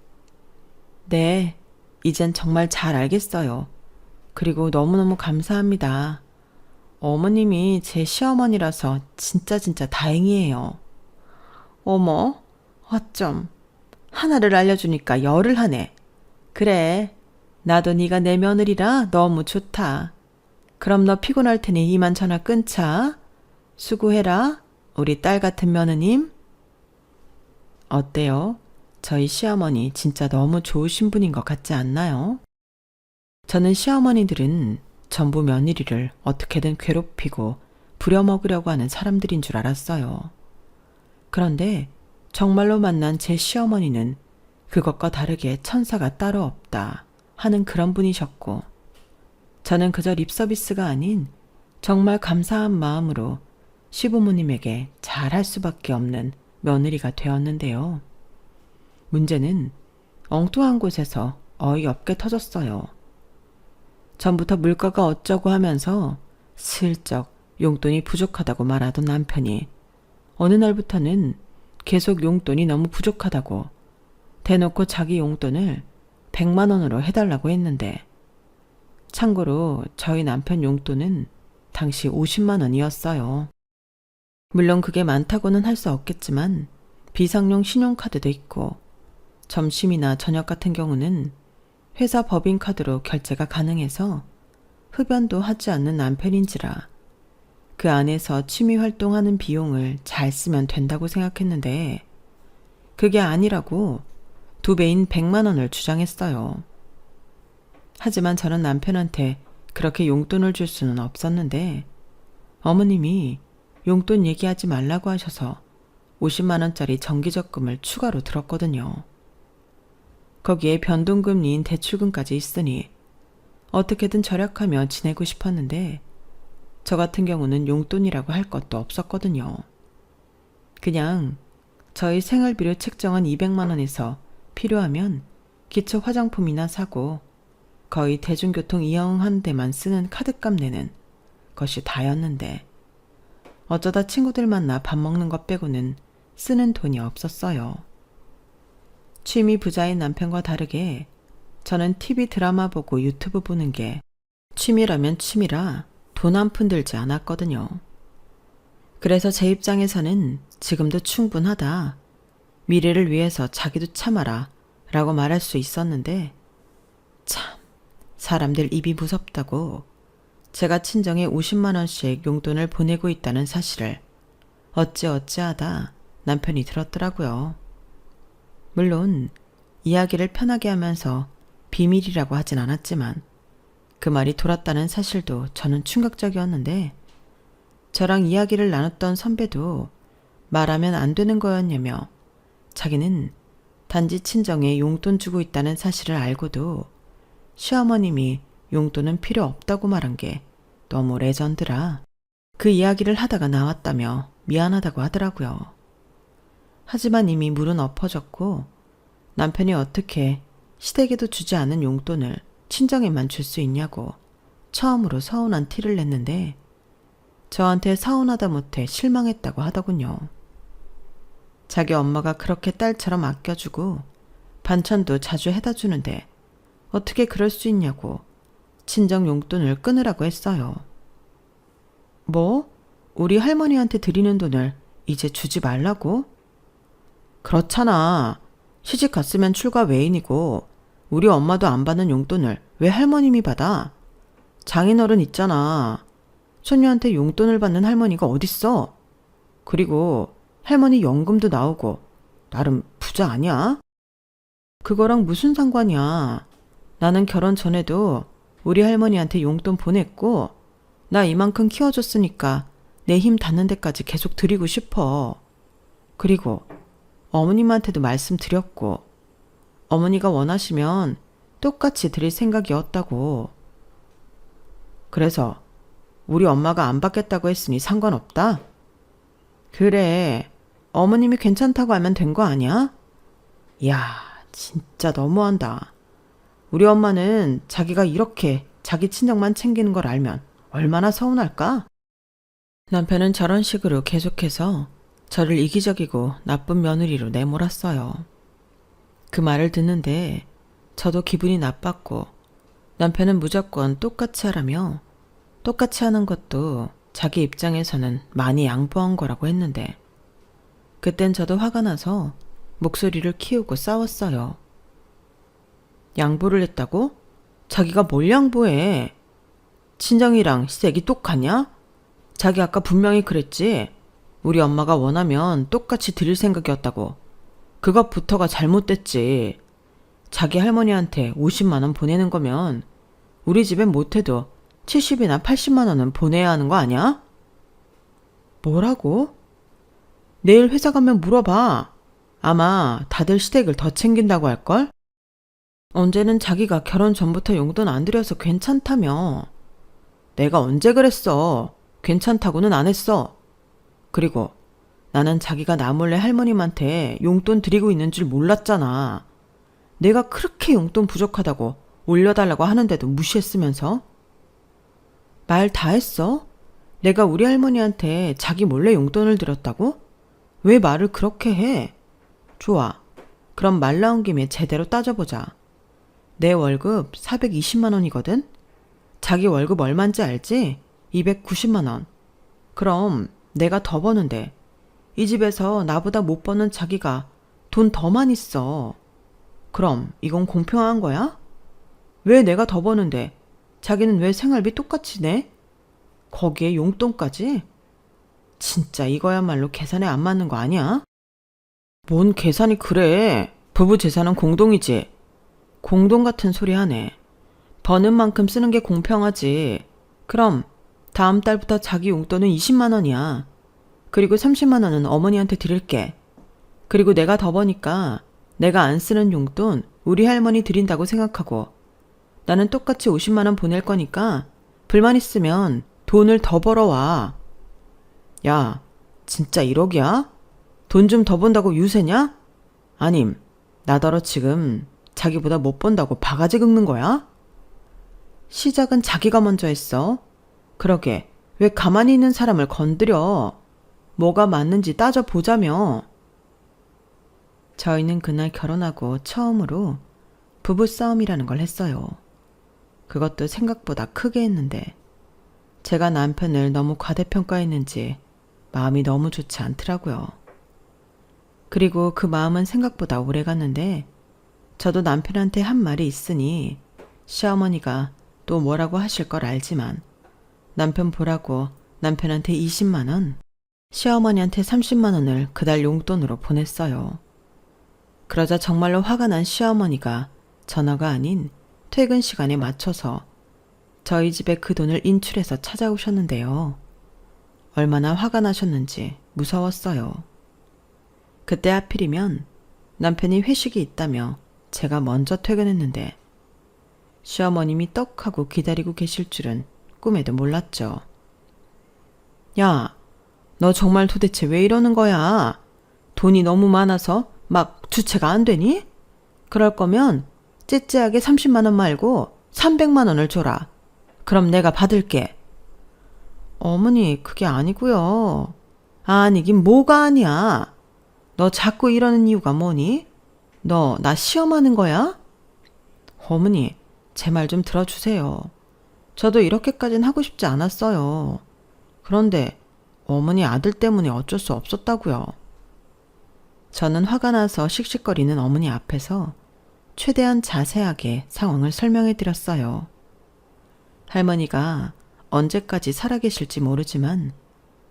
네, 이젠 정말 잘 알겠어요. 그리고 너무너무 감사합니다. 어머님이 제 시어머니라서 진짜 다행이에요. 어머, 어쩜. 하나를 알려주니까 열을 하네. 그래, 나도 네가 내 며느리라 너무 좋다. 그럼 너 피곤할 테니 이만 전화 끊자. 수고해라, 우리 딸 같은 며느님. 어때요? 저희 시어머니 진짜 너무 좋으신 분인 것 같지 않나요? 저는 시어머니들은 전부 며느리를 어떻게든 괴롭히고 부려먹으려고 하는 사람들인 줄 알았어요. 그런데 정말로 만난 제 시어머니는 그것과 다르게 천사가 따로 없다 하는 그런 분이셨고, 저는 그저 립서비스가 아닌 정말 감사한 마음으로 시부모님에게 잘할 수밖에 없는 며느리가 되었는데요. 문제는 엉뚱한 곳에서 어이없게 터졌어요. 전부터 물가가 어쩌고 하면서 슬쩍 용돈이 부족하다고 말하던 남편이 어느 날부터는 계속 용돈이 너무 부족하다고 대놓고 자기 용돈을 100만 원으로 해달라고 했는데, 참고로 저희 남편 용돈은 당시 50만 원이었어요. 물론 그게 많다고는 할 수 없겠지만 비상용 신용카드도 있고 점심이나 저녁 같은 경우는 회사 법인카드로 결제가 가능해서 흡연도 하지 않는 남편인지라 그 안에서 취미 활동하는 비용을 잘 쓰면 된다고 생각했는데 그게 아니라고 2배인 100만 원을 주장했어요. 하지만 저는 남편한테 그렇게 용돈을 줄 수는 없었는데 어머님이 용돈 얘기하지 말라고 하셔서 50만 원짜리 정기적금을 추가로 들었거든요. 거기에 변동금리인 대출금까지 있으니 어떻게든 절약하며 지내고 싶었는데 저 같은 경우는 용돈이라고 할 것도 없었거든요. 그냥 저희 생활비로 책정한 200만 원에서 필요하면 기초 화장품이나 사고 거의 대중교통 이용한 데만 쓰는 카드값 내는 것이 다였는데 어쩌다 친구들 만나 밥 먹는 것 빼고는 쓰는 돈이 없었어요. 취미 부자인 남편과 다르게 저는 TV 드라마 보고 유튜브 보는 게 취미라면 취미라 돈 한 푼 들지 않았거든요. 그래서 제 입장에서는 지금도 충분하다. 미래를 위해서 자기도 참아라 라고 말할 수 있었는데 참 사람들 입이 무섭다고 제가 친정에 50만 원씩 용돈을 보내고 있다는 사실을 어찌하다 남편이 들었더라고요. 물론 이야기를 편하게 하면서 비밀이라고 하진 않았지만 그 말이 돌았다는 사실도 저는 충격적이었는데 저랑 이야기를 나눴던 선배도 말하면 안 되는 거였냐며 자기는 단지 친정에 용돈 주고 있다는 사실을 알고도 시어머님이 용돈은 필요 없다고 말한 게 너무 레전드라 그 이야기를 하다가 나왔다며 미안하다고 하더라고요. 하지만 이미 물은 엎어졌고 남편이 어떻게 시댁에도 주지 않은 용돈을 친정에만 줄 수 있냐고 처음으로 서운한 티를 냈는데 저한테 서운하다 못해 실망했다고 하더군요. 자기 엄마가 그렇게 딸처럼 아껴주고 반찬도 자주 해다 주는데 어떻게 그럴 수 있냐고 친정 용돈을 끊으라고 했어요. 뭐? 우리 할머니한테 드리는 돈을 이제 주지 말라고? 그렇잖아. 시집 갔으면 출가 외인이고 우리 엄마도 안 받는 용돈을 왜 할머님이 받아? 장인어른 있잖아. 손녀한테 용돈을 받는 할머니가 어딨어? 그리고 할머니 연금도 나오고 나름 부자 아니야? 그거랑 무슨 상관이야. 나는 결혼 전에도 우리 할머니한테 용돈 보냈고 나 이만큼 키워줬으니까 내 힘 닿는 데까지 계속 드리고 싶어. 그리고 어머님한테도 말씀드렸고 어머니가 원하시면 똑같이 드릴 생각이었다고. 그래서 우리 엄마가 안 받겠다고 했으니 상관없다? 그래, 어머님이 괜찮다고 하면 된 거 아니야? 이야, 진짜 너무한다. 우리 엄마는 자기가 이렇게 자기 친정만 챙기는 걸 알면 얼마나 서운할까? 남편은 저런 식으로 계속해서 저를 이기적이고 나쁜 며느리로 내몰았어요. 그 말을 듣는데 저도 기분이 나빴고 남편은 무조건 똑같이 하라며 똑같이 하는 것도 자기 입장에서는 많이 양보한 거라고 했는데 그땐 저도 화가 나서 목소리를 키우고 싸웠어요. 양보를 했다고? 자기가 뭘 양보해? 친정이랑 시댁이 똑같냐? 자기 아까 분명히 그랬지? 우리 엄마가 원하면 똑같이 드릴 생각이었다고. 그것부터가 잘못됐지. 자기 할머니한테 50만 원 보내는 거면 우리 집엔 못해도 70이나 80만 원은 보내야 하는 거 아니야? 뭐라고? 내일 회사 가면 물어봐. 아마 다들 시댁을 더 챙긴다고 할걸? 언제는 자기가 결혼 전부터 용돈 안 드려서 괜찮다며. 내가 언제 그랬어. 괜찮다고는 안 했어. 그리고 나는 자기가 나 몰래 할머님한테 용돈 드리고 있는 줄 몰랐잖아. 내가 그렇게 용돈 부족하다고 올려달라고 하는데도 무시했으면서. 말 다 했어? 내가 우리 할머니한테 자기 몰래 용돈을 드렸다고? 왜 말을 그렇게 해? 좋아. 그럼 말 나온 김에 제대로 따져보자. 내 월급 420만 원이거든? 자기 월급 얼만지 알지? 290만 원. 그럼 내가 더 버는데 이 집에서 나보다 못 버는 자기가 돈 더 많이 써. 그럼 이건 공평한 거야? 왜 내가 더 버는데 자기는 왜 생활비 똑같이 내? 거기에 용돈까지? 진짜 이거야말로 계산에 안 맞는 거 아니야? 뭔 계산이 그래. 부부 재산은 공동이지. 공동 같은 소리 하네. 버는 만큼 쓰는 게 공평하지. 그럼 다음 달부터 자기 용돈은 20만 원이야. 그리고 30만 원은 어머니한테 드릴게. 그리고 내가 더 버니까 내가 안 쓰는 용돈 우리 할머니 드린다고 생각하고 나는 똑같이 50만 원 보낼 거니까 불만 있으면 돈을 더 벌어와. 야, 진짜 1억이야? 돈 좀 더 번다고 유세냐? 아님, 나더러 지금 자기보다 못 번다고 바가지 긁는 거야? 시작은 자기가 먼저 했어. 그러게, 왜 가만히 있는 사람을 건드려? 뭐가 맞는지 따져보자며. 저희는 그날 결혼하고 처음으로 부부싸움이라는 걸 했어요. 그것도 생각보다 크게 했는데 제가 남편을 너무 과대평가했는지 마음이 너무 좋지 않더라고요. 그리고 그 마음은 생각보다 오래 갔는데 저도 남편한테 한 말이 있으니 시어머니가 또 뭐라고 하실 걸 알지만 남편 보라고 남편한테 20만 원, 시어머니한테 30만 원을 그달 용돈으로 보냈어요. 그러자 정말로 화가 난 시어머니가 전화가 아닌 퇴근 시간에 맞춰서 저희 집에 그 돈을 인출해서 찾아오셨는데요. 얼마나 화가 나셨는지 무서웠어요. 그때 하필이면 남편이 회식이 있다며 제가 먼저 퇴근했는데 시어머님이 떡하고 기다리고 계실 줄은 꿈에도 몰랐죠. 야, 너 정말 도대체 왜 이러는 거야? 돈이 너무 많아서 막 주체가 안 되니? 그럴 거면 째째하게 30만 원 말고 300만 원을 줘라. 그럼 내가 받을게. 어머니, 그게 아니고요. 아니긴 뭐가 아니야. 너 자꾸 이러는 이유가 뭐니? 너 나 시험하는 거야? 어머니, 제 말 좀 들어주세요. 저도 이렇게까진 하고 싶지 않았어요. 그런데 어머니 아들 때문에 어쩔 수 없었다고요. 저는 화가 나서 씩씩거리는 어머니 앞에서 최대한 자세하게 상황을 설명해 드렸어요. 할머니가 언제까지 살아계실지 모르지만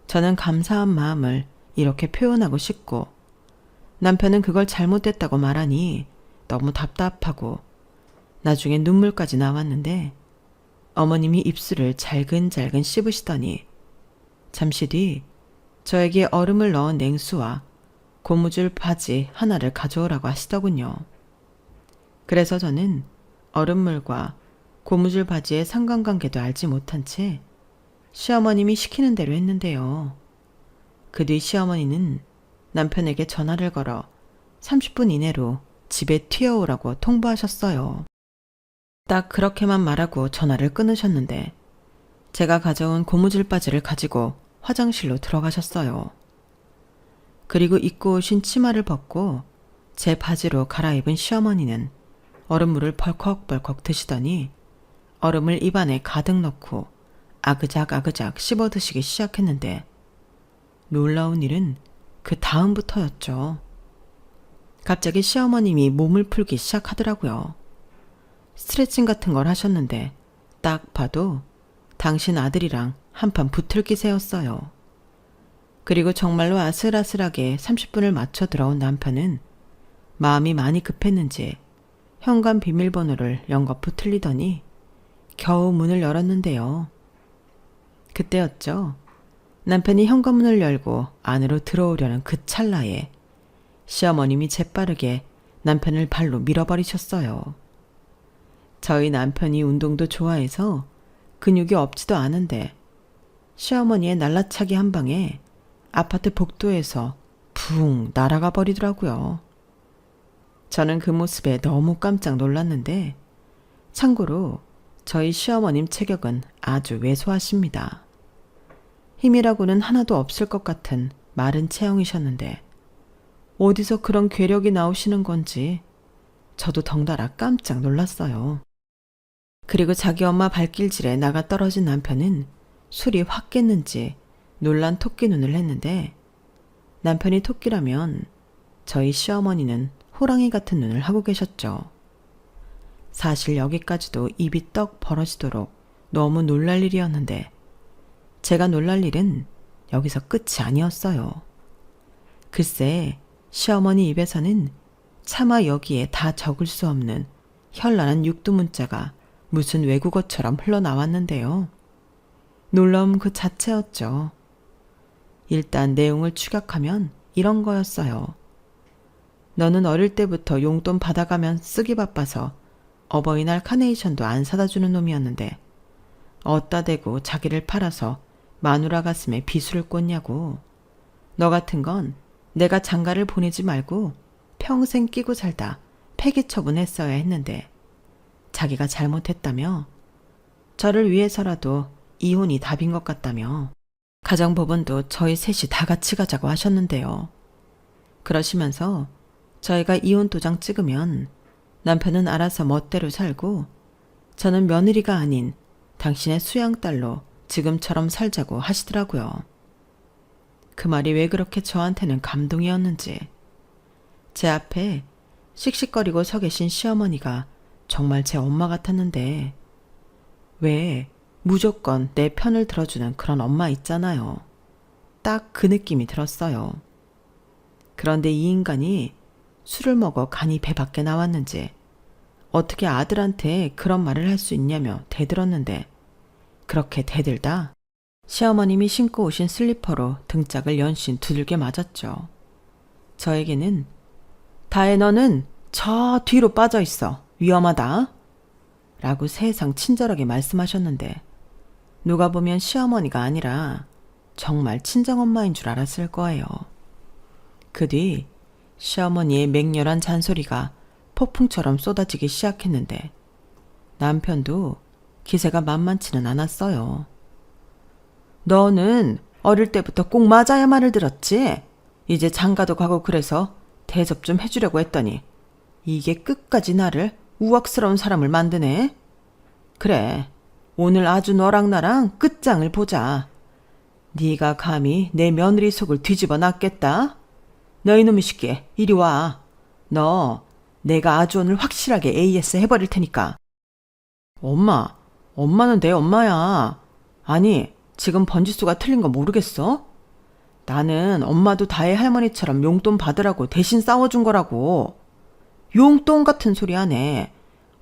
저는 감사한 마음을 이렇게 표현하고 싶고, 남편은 그걸 잘못했다고 말하니 너무 답답하고 나중에 눈물까지 나왔는데, 어머님이 입술을 잘근잘근 씹으시더니 잠시 뒤 저에게 얼음을 넣은 냉수와 고무줄 바지 하나를 가져오라고 하시더군요. 그래서 저는 얼음물과 고무줄 바지의 상관관계도 알지 못한 채 시어머님이 시키는 대로 했는데요. 그 뒤 시어머니는 남편에게 전화를 걸어 30분 이내로 집에 튀어오라고 통보하셨어요. 딱 그렇게만 말하고 전화를 끊으셨는데, 제가 가져온 고무줄 바지를 가지고 화장실로 들어가셨어요. 그리고 입고 오신 치마를 벗고 제 바지로 갈아입은 시어머니는 얼음물을 벌컥벌컥 드시더니 얼음을 입안에 가득 넣고 아그작 씹어 드시기 시작했는데, 놀라운 일은 그 다음부터였죠. 갑자기 시어머님이 몸을 풀기 시작하더라고요. 스트레칭 같은 걸 하셨는데 딱 봐도 당신 아들이랑 한판 붙을 기세였어요. 그리고 정말로 아슬아슬하게 30분을 맞춰 들어온 남편은 마음이 많이 급했는지 현관 비밀번호를 연거푸 틀리더니 겨우 문을 열었는데요. 그때였죠. 남편이 현관문을 열고 안으로 들어오려는 그 찰나에 시어머님이 재빠르게 남편을 발로 밀어버리셨어요. 저희 남편이 운동도 좋아해서 근육이 없지도 않은데 시어머니의 날라차기 한 방에 아파트 복도에서 붕 날아가 버리더라고요. 저는 그 모습에 너무 깜짝 놀랐는데, 참고로 저희 시어머님 체격은 아주 왜소하십니다. 힘이라고는 하나도 없을 것 같은 마른 체형이셨는데 어디서 그런 괴력이 나오시는 건지 저도 덩달아 깜짝 놀랐어요. 그리고 자기 엄마 발길질에 나가 떨어진 남편은 술이 확 깼는지 놀란 토끼 눈을 했는데, 남편이 토끼라면 저희 시어머니는 호랑이 같은 눈을 하고 계셨죠. 사실 여기까지도 입이 떡 벌어지도록 너무 놀랄 일이었는데, 제가 놀랄 일은 여기서 끝이 아니었어요. 글쎄, 시어머니 입에서는 차마 여기에 다 적을 수 없는 현란한 육두문자가 무슨 외국어처럼 흘러나왔는데요. 놀라움 그 자체였죠. 일단 내용을 추격하면 이런 거였어요. 너는 어릴 때부터 용돈 받아가면 쓰기 바빠서 어버이날 카네이션도 안 사다 주는 놈이었는데 어따 대고 자기를 팔아서 마누라 가슴에 비수를 꽂냐고. 너 같은 건 내가 장가를 보내지 말고 평생 끼고 살다 폐기 처분했어야 했는데 자기가 잘못했다며, 저를 위해서라도 이혼이 답인 것 같다며 가정법원도 저희 셋이 다 같이 가자고 하셨는데요. 그러시면서 저희가 이혼 도장 찍으면 남편은 알아서 멋대로 살고 저는 며느리가 아닌 당신의 수양딸로 지금처럼 살자고 하시더라고요. 그 말이 왜 그렇게 저한테는 감동이었는지. 제 앞에 씩씩거리고 서 계신 시어머니가 정말 제 엄마 같았는데, 왜 무조건 내 편을 들어주는 그런 엄마 있잖아요. 딱 그 느낌이 들었어요. 그런데 이 인간이 술을 먹어 간이 배 밖에 나왔는지 어떻게 아들한테 그런 말을 할 수 있냐며 대들었는데, 그렇게 대들다 시어머님이 신고 오신 슬리퍼로 등짝을 연신 두들겨 맞았죠. 저에게는 다혜 너는 저 뒤로 빠져 있어. 위험하다. 라고 세상 친절하게 말씀하셨는데, 누가 보면 시어머니가 아니라 정말 친정엄마인 줄 알았을 거예요. 그 뒤 시어머니의 맹렬한 잔소리가 폭풍처럼 쏟아지기 시작했는데 남편도 기세가 만만치는 않았어요. 너는 어릴 때부터 꼭 맞아야만을 들었지? 이제 장가도 가고 그래서 대접 좀 해주려고 했더니 이게 끝까지 나를 우악스러운 사람을 만드네. 그래, 오늘 아주 너랑 나랑 끝장을 보자. 네가 감히 내 며느리 속을 뒤집어 놨겠다. 너 이놈의 새끼, 이리 와. 너 내가 아주 오늘 확실하게 AS 해버릴 테니까. 엄마는 내 엄마야. 아니, 지금 번지수가 틀린 거 모르겠어? 나는 엄마도 다혜 할머니처럼 용돈 받으라고 대신 싸워준 거라고. 용돈 같은 소리 하네.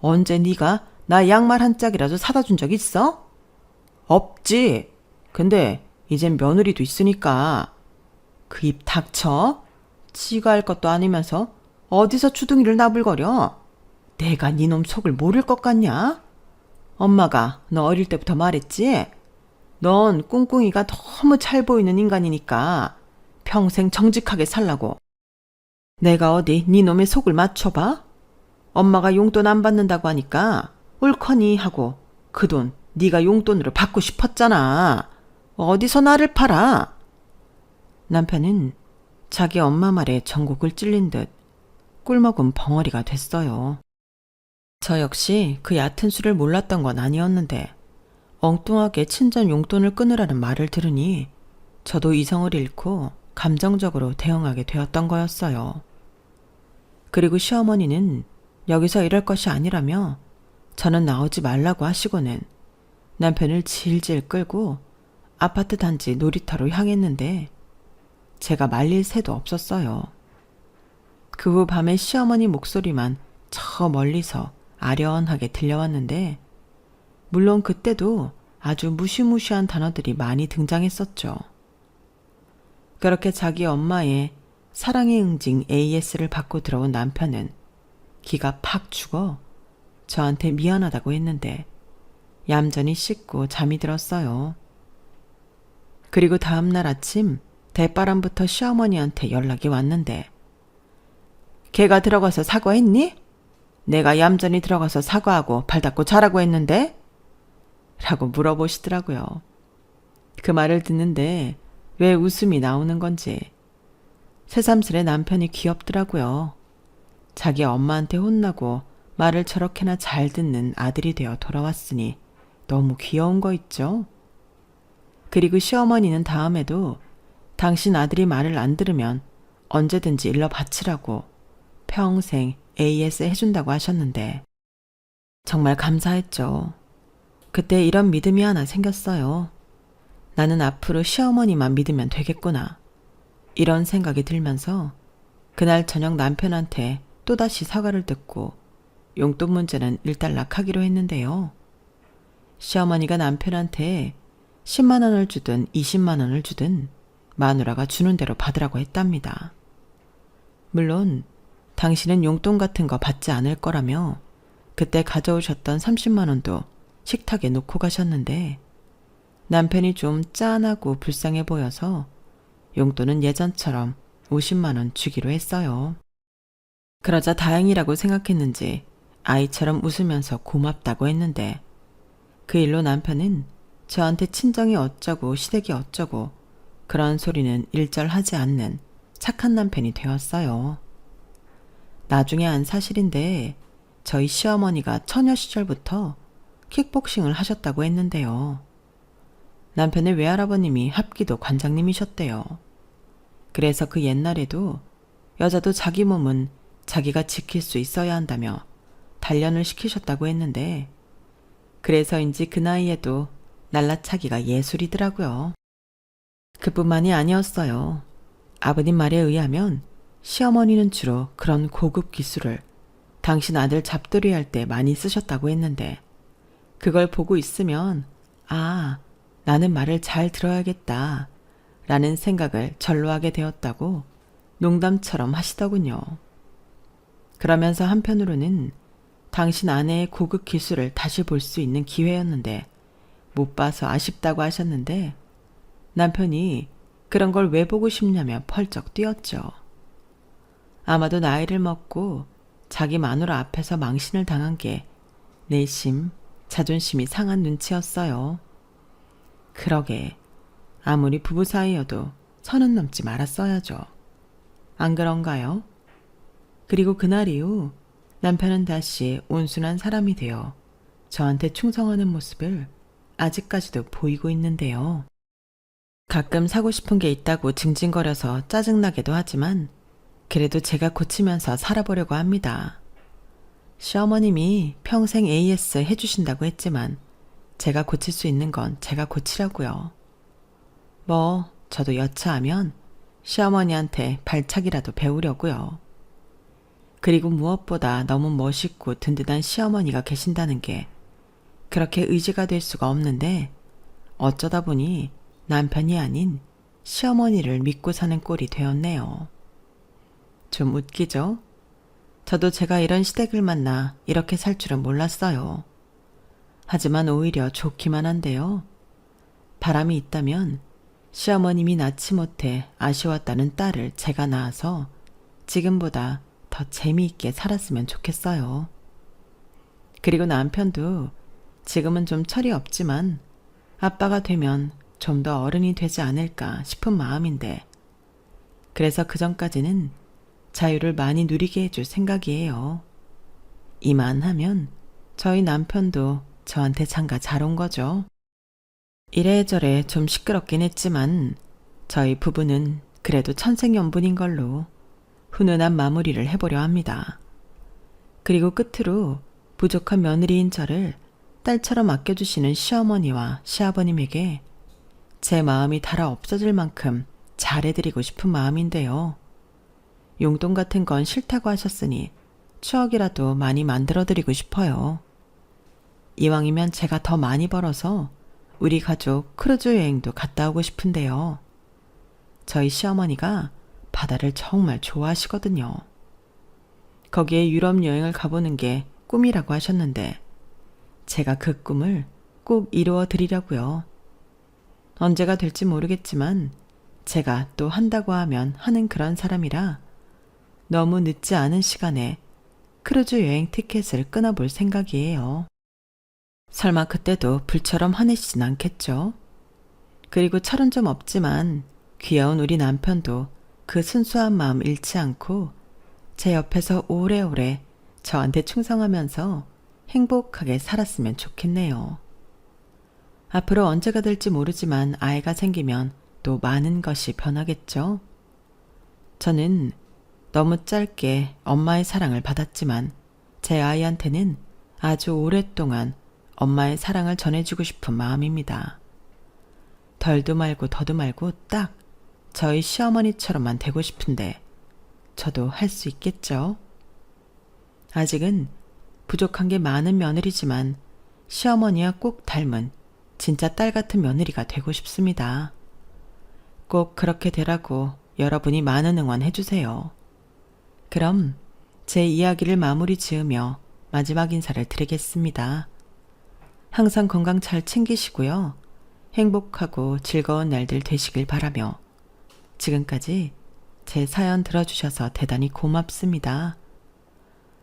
언제 네가 나 양말 한 짝이라도 사다 준 적 있어? 없지. 근데 이젠 며느리도 있으니까. 그 입 닥쳐. 지가 할 것도 아니면서 어디서 주둥이를 나불거려. 내가 네 놈 속을 모를 것 같냐? 엄마가 너 어릴 때부터 말했지? 넌 꿍꿍이가 너무 잘 보이는 인간이니까 평생 정직하게 살라고. 내가 어디 네 놈의 속을 맞춰봐? 엄마가 용돈 안 받는다고 하니까 옳거니 하고 그 돈 네가 용돈으로 받고 싶었잖아. 어디서 나를 팔아? 남편은 자기 엄마 말에 전곡을 찔린 듯 꿀먹은 벙어리가 됐어요. 저 역시 그 얕은 수를 몰랐던 건 아니었는데 엉뚱하게 친정 용돈을 끊으라는 말을 들으니 저도 이성을 잃고 감정적으로 대응하게 되었던 거였어요. 그리고 시어머니는 여기서 이럴 것이 아니라며 저는 나오지 말라고 하시고는 남편을 질질 끌고 아파트 단지 놀이터로 향했는데 제가 말릴 새도 없었어요. 그 후 밤에 시어머니 목소리만 저 멀리서 아련하게 들려왔는데 물론 그때도 아주 무시무시한 단어들이 많이 등장했었죠. 그렇게 자기 엄마의 사랑의 응징 AS를 받고 들어온 남편은 기가 팍 죽어 저한테 미안하다고 했는데 얌전히 씻고 잠이 들었어요. 그리고 다음날 아침 대바람부터 시어머니한테 연락이 왔는데 걔가 들어가서 사과했니? 내가 얌전히 들어가서 사과하고 발 닦고 자라고 했는데? 라고 물어보시더라고요. 그 말을 듣는데 왜 웃음이 나오는 건지 새삼스레 남편이 귀엽더라고요. 자기 엄마한테 혼나고 말을 저렇게나 잘 듣는 아들이 되어 돌아왔으니 너무 귀여운 거 있죠? 그리고 시어머니는 다음에도 당신 아들이 말을 안 들으면 언제든지 일러 바치라고 평생 AS 해준다고 하셨는데 정말 감사했죠. 그때 이런 믿음이 하나 생겼어요. 나는 앞으로 시어머니만 믿으면 되겠구나. 이런 생각이 들면서 그날 저녁 남편한테 또다시 사과를 듣고 용돈 문제는 일단락하기로 했는데요. 시어머니가 남편한테 10만 원을 주든 20만 원을 주든 마누라가 주는 대로 받으라고 했답니다. 물론 당신은 용돈 같은 거 받지 않을 거라며 그때 가져오셨던 30만 원도 식탁에 놓고 가셨는데 남편이 좀 짠하고 불쌍해 보여서 용돈은 예전처럼 50만 원 주기로 했어요. 그러자 다행이라고 생각했는지 아이처럼 웃으면서 고맙다고 했는데 그 일로 남편은 저한테 친정이 어쩌고 시댁이 어쩌고 그런 소리는 일절 하지 않는 착한 남편이 되었어요. 나중에 안 사실인데 저희 시어머니가 처녀 시절부터 킥복싱을 하셨다고 했는데요. 남편의 외할아버님이 합기도 관장님이셨대요. 그래서 그 옛날에도 여자도 자기 몸은 자기가 지킬 수 있어야 한다며 단련을 시키셨다고 했는데 그래서인지 그 나이에도 날라차기가 예술이더라고요. 그뿐만이 아니었어요. 아버님 말에 의하면 시어머니는 주로 그런 고급 기술을 당신 아들 잡돌이할 때 많이 쓰셨다고 했는데 그걸 보고 있으면 아, 나는 말을 잘 들어야겠다 라는 생각을 절로 하게 되었다고 농담처럼 하시더군요. 그러면서 한편으로는 당신 아내의 고급 기술을 다시 볼 수 있는 기회였는데 못 봐서 아쉽다고 하셨는데 남편이 그런 걸 왜 보고 싶냐며 펄쩍 뛰었죠. 아마도 나이를 먹고 자기 마누라 앞에서 망신을 당한 게 내심 자존심이 상한 눈치였어요. 그러게 아무리 부부 사이여도 30 넘지 말았어야죠. 안 그런가요? 그리고 그날 이후 남편은 다시 온순한 사람이 되어 저한테 충성하는 모습을 아직까지도 보이고 있는데요. 가끔 사고 싶은 게 있다고 징징거려서 짜증나기도 하지만 그래도 제가 고치면서 살아보려고 합니다. 시어머님이 평생 AS 해주신다고 했지만 제가 고칠 수 있는 건 제가 고치려고요. 저도 여차하면 시어머니한테 발차기라도 배우려고요. 그리고 무엇보다 너무 멋있고 든든한 시어머니가 계신다는 게 그렇게 의지가 될 수가 없는데 어쩌다 보니 남편이 아닌 시어머니를 믿고 사는 꼴이 되었네요. 좀 웃기죠? 저도 제가 이런 시댁을 만나 이렇게 살 줄은 몰랐어요. 하지만 오히려 좋기만 한데요. 바람이 있다면 시어머님이 낳지 못해 아쉬웠다는 딸을 제가 낳아서 지금보다 더 재미있게 살았으면 좋겠어요. 그리고 남편도 지금은 좀 철이 없지만 아빠가 되면 좀 더 어른이 되지 않을까 싶은 마음인데 그래서 그전까지는 자유를 많이 누리게 해줄 생각이에요. 이만하면 저희 남편도 저한테 장가 잘 온 거죠. 이래저래 좀 시끄럽긴 했지만 저희 부부는 그래도 천생연분인 걸로 훈훈한 마무리를 해보려 합니다. 그리고 끝으로 부족한 며느리인 저를 딸처럼 아껴주시는 시어머니와 시아버님에게 제 마음이 달아 없어질 만큼 잘해드리고 싶은 마음인데요. 용돈 같은 건 싫다고 하셨으니 추억이라도 많이 만들어드리고 싶어요. 이왕이면 제가 더 많이 벌어서 우리 가족 크루즈 여행도 갔다 오고 싶은데요. 저희 시어머니가 바다를 정말 좋아하시거든요. 거기에 유럽 여행을 가보는 게 꿈이라고 하셨는데 제가 그 꿈을 꼭 이루어 드리려고요. 언제가 될지 모르겠지만 제가 또 한다고 하면 하는 그런 사람이라 너무 늦지 않은 시간에 크루즈 여행 티켓을 끊어볼 생각이에요. 설마 그때도 불처럼 화내시진 않겠죠? 그리고 철은 좀 없지만 귀여운 우리 남편도 그 순수한 마음 잃지 않고 제 옆에서 오래오래 저한테 충성하면서 행복하게 살았으면 좋겠네요. 앞으로 언제가 될지 모르지만 아이가 생기면 또 많은 것이 변하겠죠? 저는 너무 짧게 엄마의 사랑을 받았지만 제 아이한테는 아주 오랫동안 엄마의 사랑을 전해주고 싶은 마음입니다. 덜도 말고 더도 말고 딱 저희 시어머니처럼만 되고 싶은데 저도 할 수 있겠죠? 아직은 부족한 게 많은 며느리지만 시어머니와 꼭 닮은 진짜 딸 같은 며느리가 되고 싶습니다. 꼭 그렇게 되라고 여러분이 많은 응원해 주세요. 그럼 제 이야기를 마무리 지으며 마지막 인사를 드리겠습니다. 항상 건강 잘 챙기시고요. 행복하고 즐거운 날들 되시길 바라며 지금까지 제 사연 들어주셔서 대단히 고맙습니다.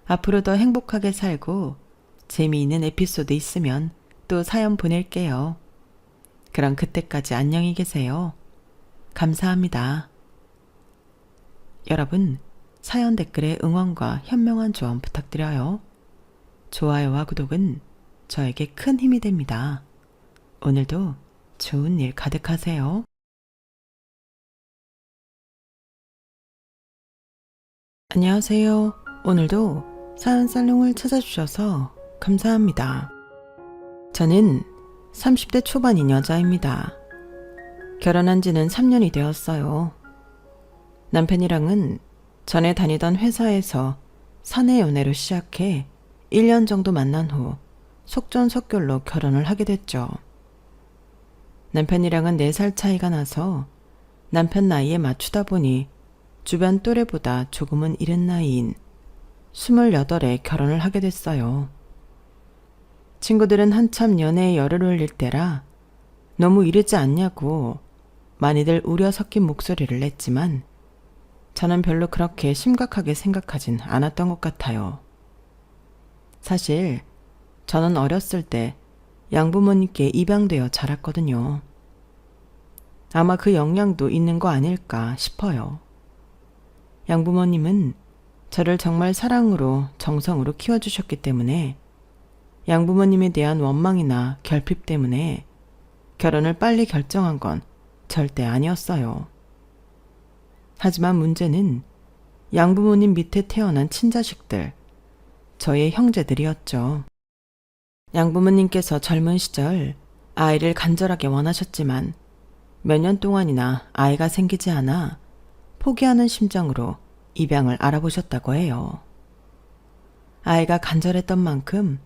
앞으로 더 행복하게 살고 재미있는 에피소드 있으면 또 사연 보낼게요. 그럼 그때까지 안녕히 계세요. 감사합니다. 여러분, 사연 댓글에 응원과 현명한 조언 부탁드려요. 좋아요와 구독은 저에게 큰 힘이 됩니다. 오늘도 좋은 일 가득하세요. 안녕하세요. 오늘도 사연 살롱을 찾아주셔서 감사합니다. 저는 30대 초반인 여자입니다. 결혼한 지는 3년이 되었어요. 남편이랑은 전에 다니던 회사에서 사내 연애로 시작해 1년 정도 만난 후 속전속결로 결혼을 하게 됐죠. 남편이랑은 4살 차이가 나서 남편 나이에 맞추다 보니 주변 또래보다 조금은 이른 나이인 28에 결혼을 하게 됐어요. 친구들은 한참 연애에 열을 올릴 때라 너무 이르지 않냐고 많이들 우려 섞인 목소리를 냈지만 저는 별로 그렇게 심각하게 생각하진 않았던 것 같아요. 사실 저는 어렸을 때 양부모님께 입양되어 자랐거든요. 아마 그 영향도 있는 거 아닐까 싶어요. 양부모님은 저를 정말 사랑으로 정성으로 키워주셨기 때문에 양부모님에 대한 원망이나 결핍 때문에 결혼을 빨리 결정한 건 절대 아니었어요. 하지만 문제는 양부모님 밑에 태어난 친자식들, 저의 형제들이었죠. 양부모님께서 젊은 시절 아이를 간절하게 원하셨지만 몇 년 동안이나 아이가 생기지 않아 포기하는 심정으로 입양을 알아보셨다고 해요. 아이가 간절했던 만큼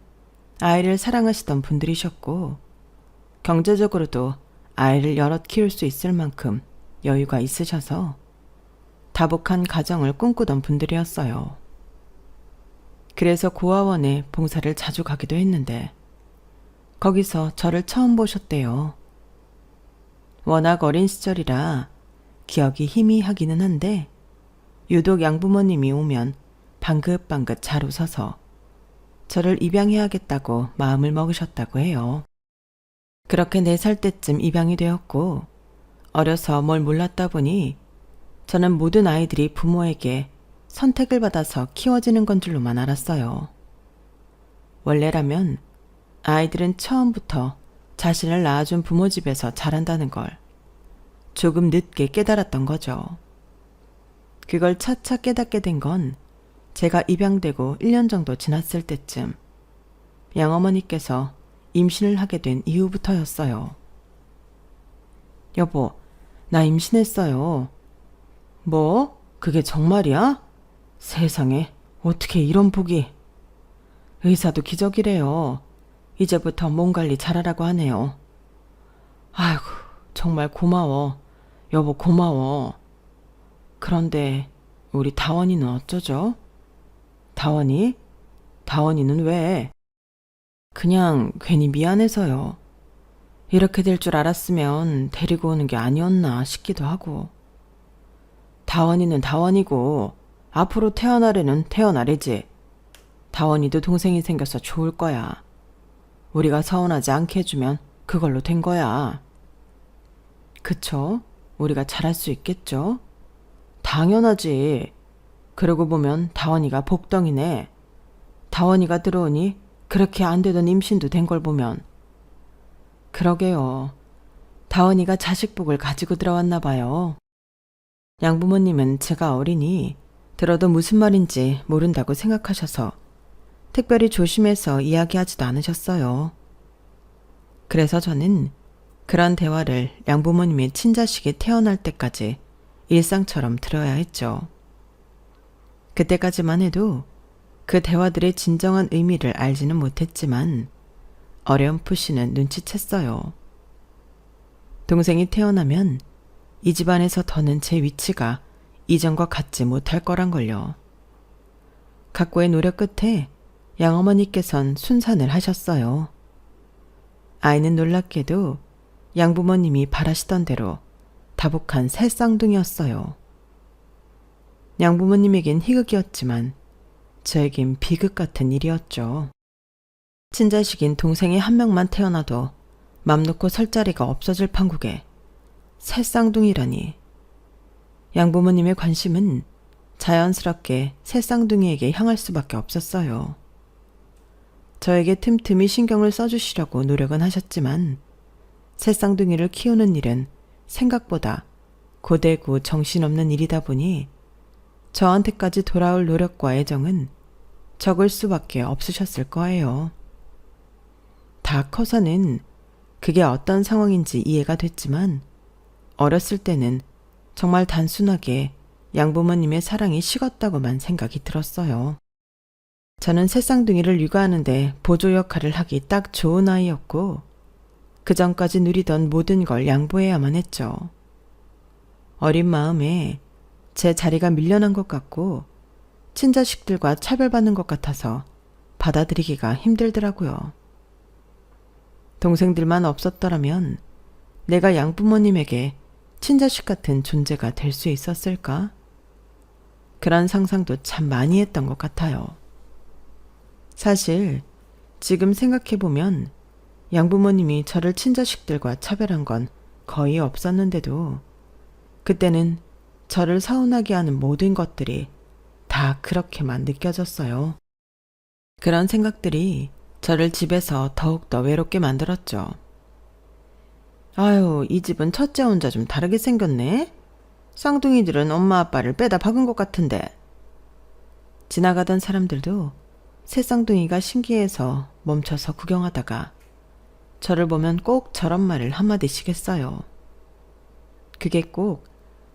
아이를 사랑하시던 분들이셨고 경제적으로도 아이를 여럿 키울 수 있을 만큼 여유가 있으셔서 다복한 가정을 꿈꾸던 분들이었어요. 그래서 고아원에 봉사를 자주 가기도 했는데 거기서 저를 처음 보셨대요. 워낙 어린 시절이라 기억이 희미하기는 한데 유독 양부모님이 오면 방긋방긋 잘 웃어서 저를 입양해야겠다고 마음을 먹으셨다고 해요. 그렇게 4살 때쯤 입양이 되었고 어려서 뭘 몰랐다 보니 저는 모든 아이들이 부모에게 선택을 받아서 키워지는 건 줄로만 알았어요. 원래라면 아이들은 처음부터 자신을 낳아준 부모 집에서 자란다는 걸 조금 늦게 깨달았던 거죠. 그걸 차차 깨닫게 된 건 제가 입양되고 1년 정도 지났을 때쯤 양어머니께서 임신을 하게 된 이후부터였어요. 여보, 나 임신했어요. 뭐? 그게 정말이야? 세상에, 어떻게 이런 복이. 의사도 기적이래요. 이제부터 몸 관리 잘하라고 하네요. 아이고, 정말 고마워. 여보, 고마워. 그런데 우리 다원이는 어쩌죠? 다원이? 다원이는 왜? 그냥 괜히 미안해서요. 이렇게 될 줄 알았으면 데리고 오는 게 아니었나 싶기도 하고. 다원이는 다원이고 앞으로 태어날 애는 태어나래지. 다원이도 동생이 생겨서 좋을 거야. 우리가 서운하지 않게 해주면 그걸로 된 거야. 그쵸? 우리가 잘할 수 있겠죠? 당연하지. 그러고 보면 다원이가 복덩이네. 다원이가 들어오니 그렇게 안 되던 임신도 된 걸 보면. 그러게요. 다원이가 자식복을 가지고 들어왔나 봐요. 양부모님은 제가 어리니 들어도 무슨 말인지 모른다고 생각하셔서 특별히 조심해서 이야기하지도 않으셨어요. 그래서 저는 그런 대화를 양부모님의 친자식이 태어날 때까지 일상처럼 들어야 했죠. 그때까지만 해도 그 대화들의 진정한 의미를 알지는 못했지만 어렴풋이는 눈치챘어요. 동생이 태어나면 이 집안에서 더는 제 위치가 이전과 같지 못할 거란 걸요. 각고의 노력 끝에 양어머니께선 순산을 하셨어요. 아이는 놀랍게도 양부모님이 바라시던 대로 다복한 새 쌍둥이였어요. 양부모님에겐 희극이었지만 저에겐 비극 같은 일이었죠. 친자식인 동생이 한 명만 태어나도 맘 놓고 설 자리가 없어질 판국에 새 쌍둥이라니. 양부모님의 관심은 자연스럽게 새 쌍둥이에게 향할 수밖에 없었어요. 저에게 틈틈이 신경을 써주시려고 노력은 하셨지만 새 쌍둥이를 키우는 일은 생각보다 고되고 정신없는 일이다 보니 저한테까지 돌아올 노력과 애정은 적을 수밖에 없으셨을 거예요. 다 커서는 그게 어떤 상황인지 이해가 됐지만 어렸을 때는 정말 단순하게 양부모님의 사랑이 식었다고만 생각이 들었어요. 저는 새 쌍둥이를 육아하는데 보조 역할을 하기 딱 좋은 아이였고 그 전까지 누리던 모든 걸 양보해야만 했죠. 어린 마음에 제 자리가 밀려난 것 같고 친자식들과 차별받는 것 같아서 받아들이기가 힘들더라고요. 동생들만 없었더라면 내가 양부모님에게 친자식 같은 존재가 될 수 있었을까? 그런 상상도 참 많이 했던 것 같아요. 사실 지금 생각해보면 양부모님이 저를 친자식들과 차별한 건 거의 없었는데도 그때는 저를 서운하게 하는 모든 것들이 다 그렇게만 느껴졌어요. 그런 생각들이 저를 집에서 더욱더 외롭게 만들었죠. 아유, 이 집은 첫째 혼자 좀 다르게 생겼네? 쌍둥이들은 엄마 아빠를 빼다 박은 것 같은데. 지나가던 사람들도 새 쌍둥이가 신기해서 멈춰서 구경하다가 저를 보면 꼭 저런 말을 한마디씩 했어요. 그게 꼭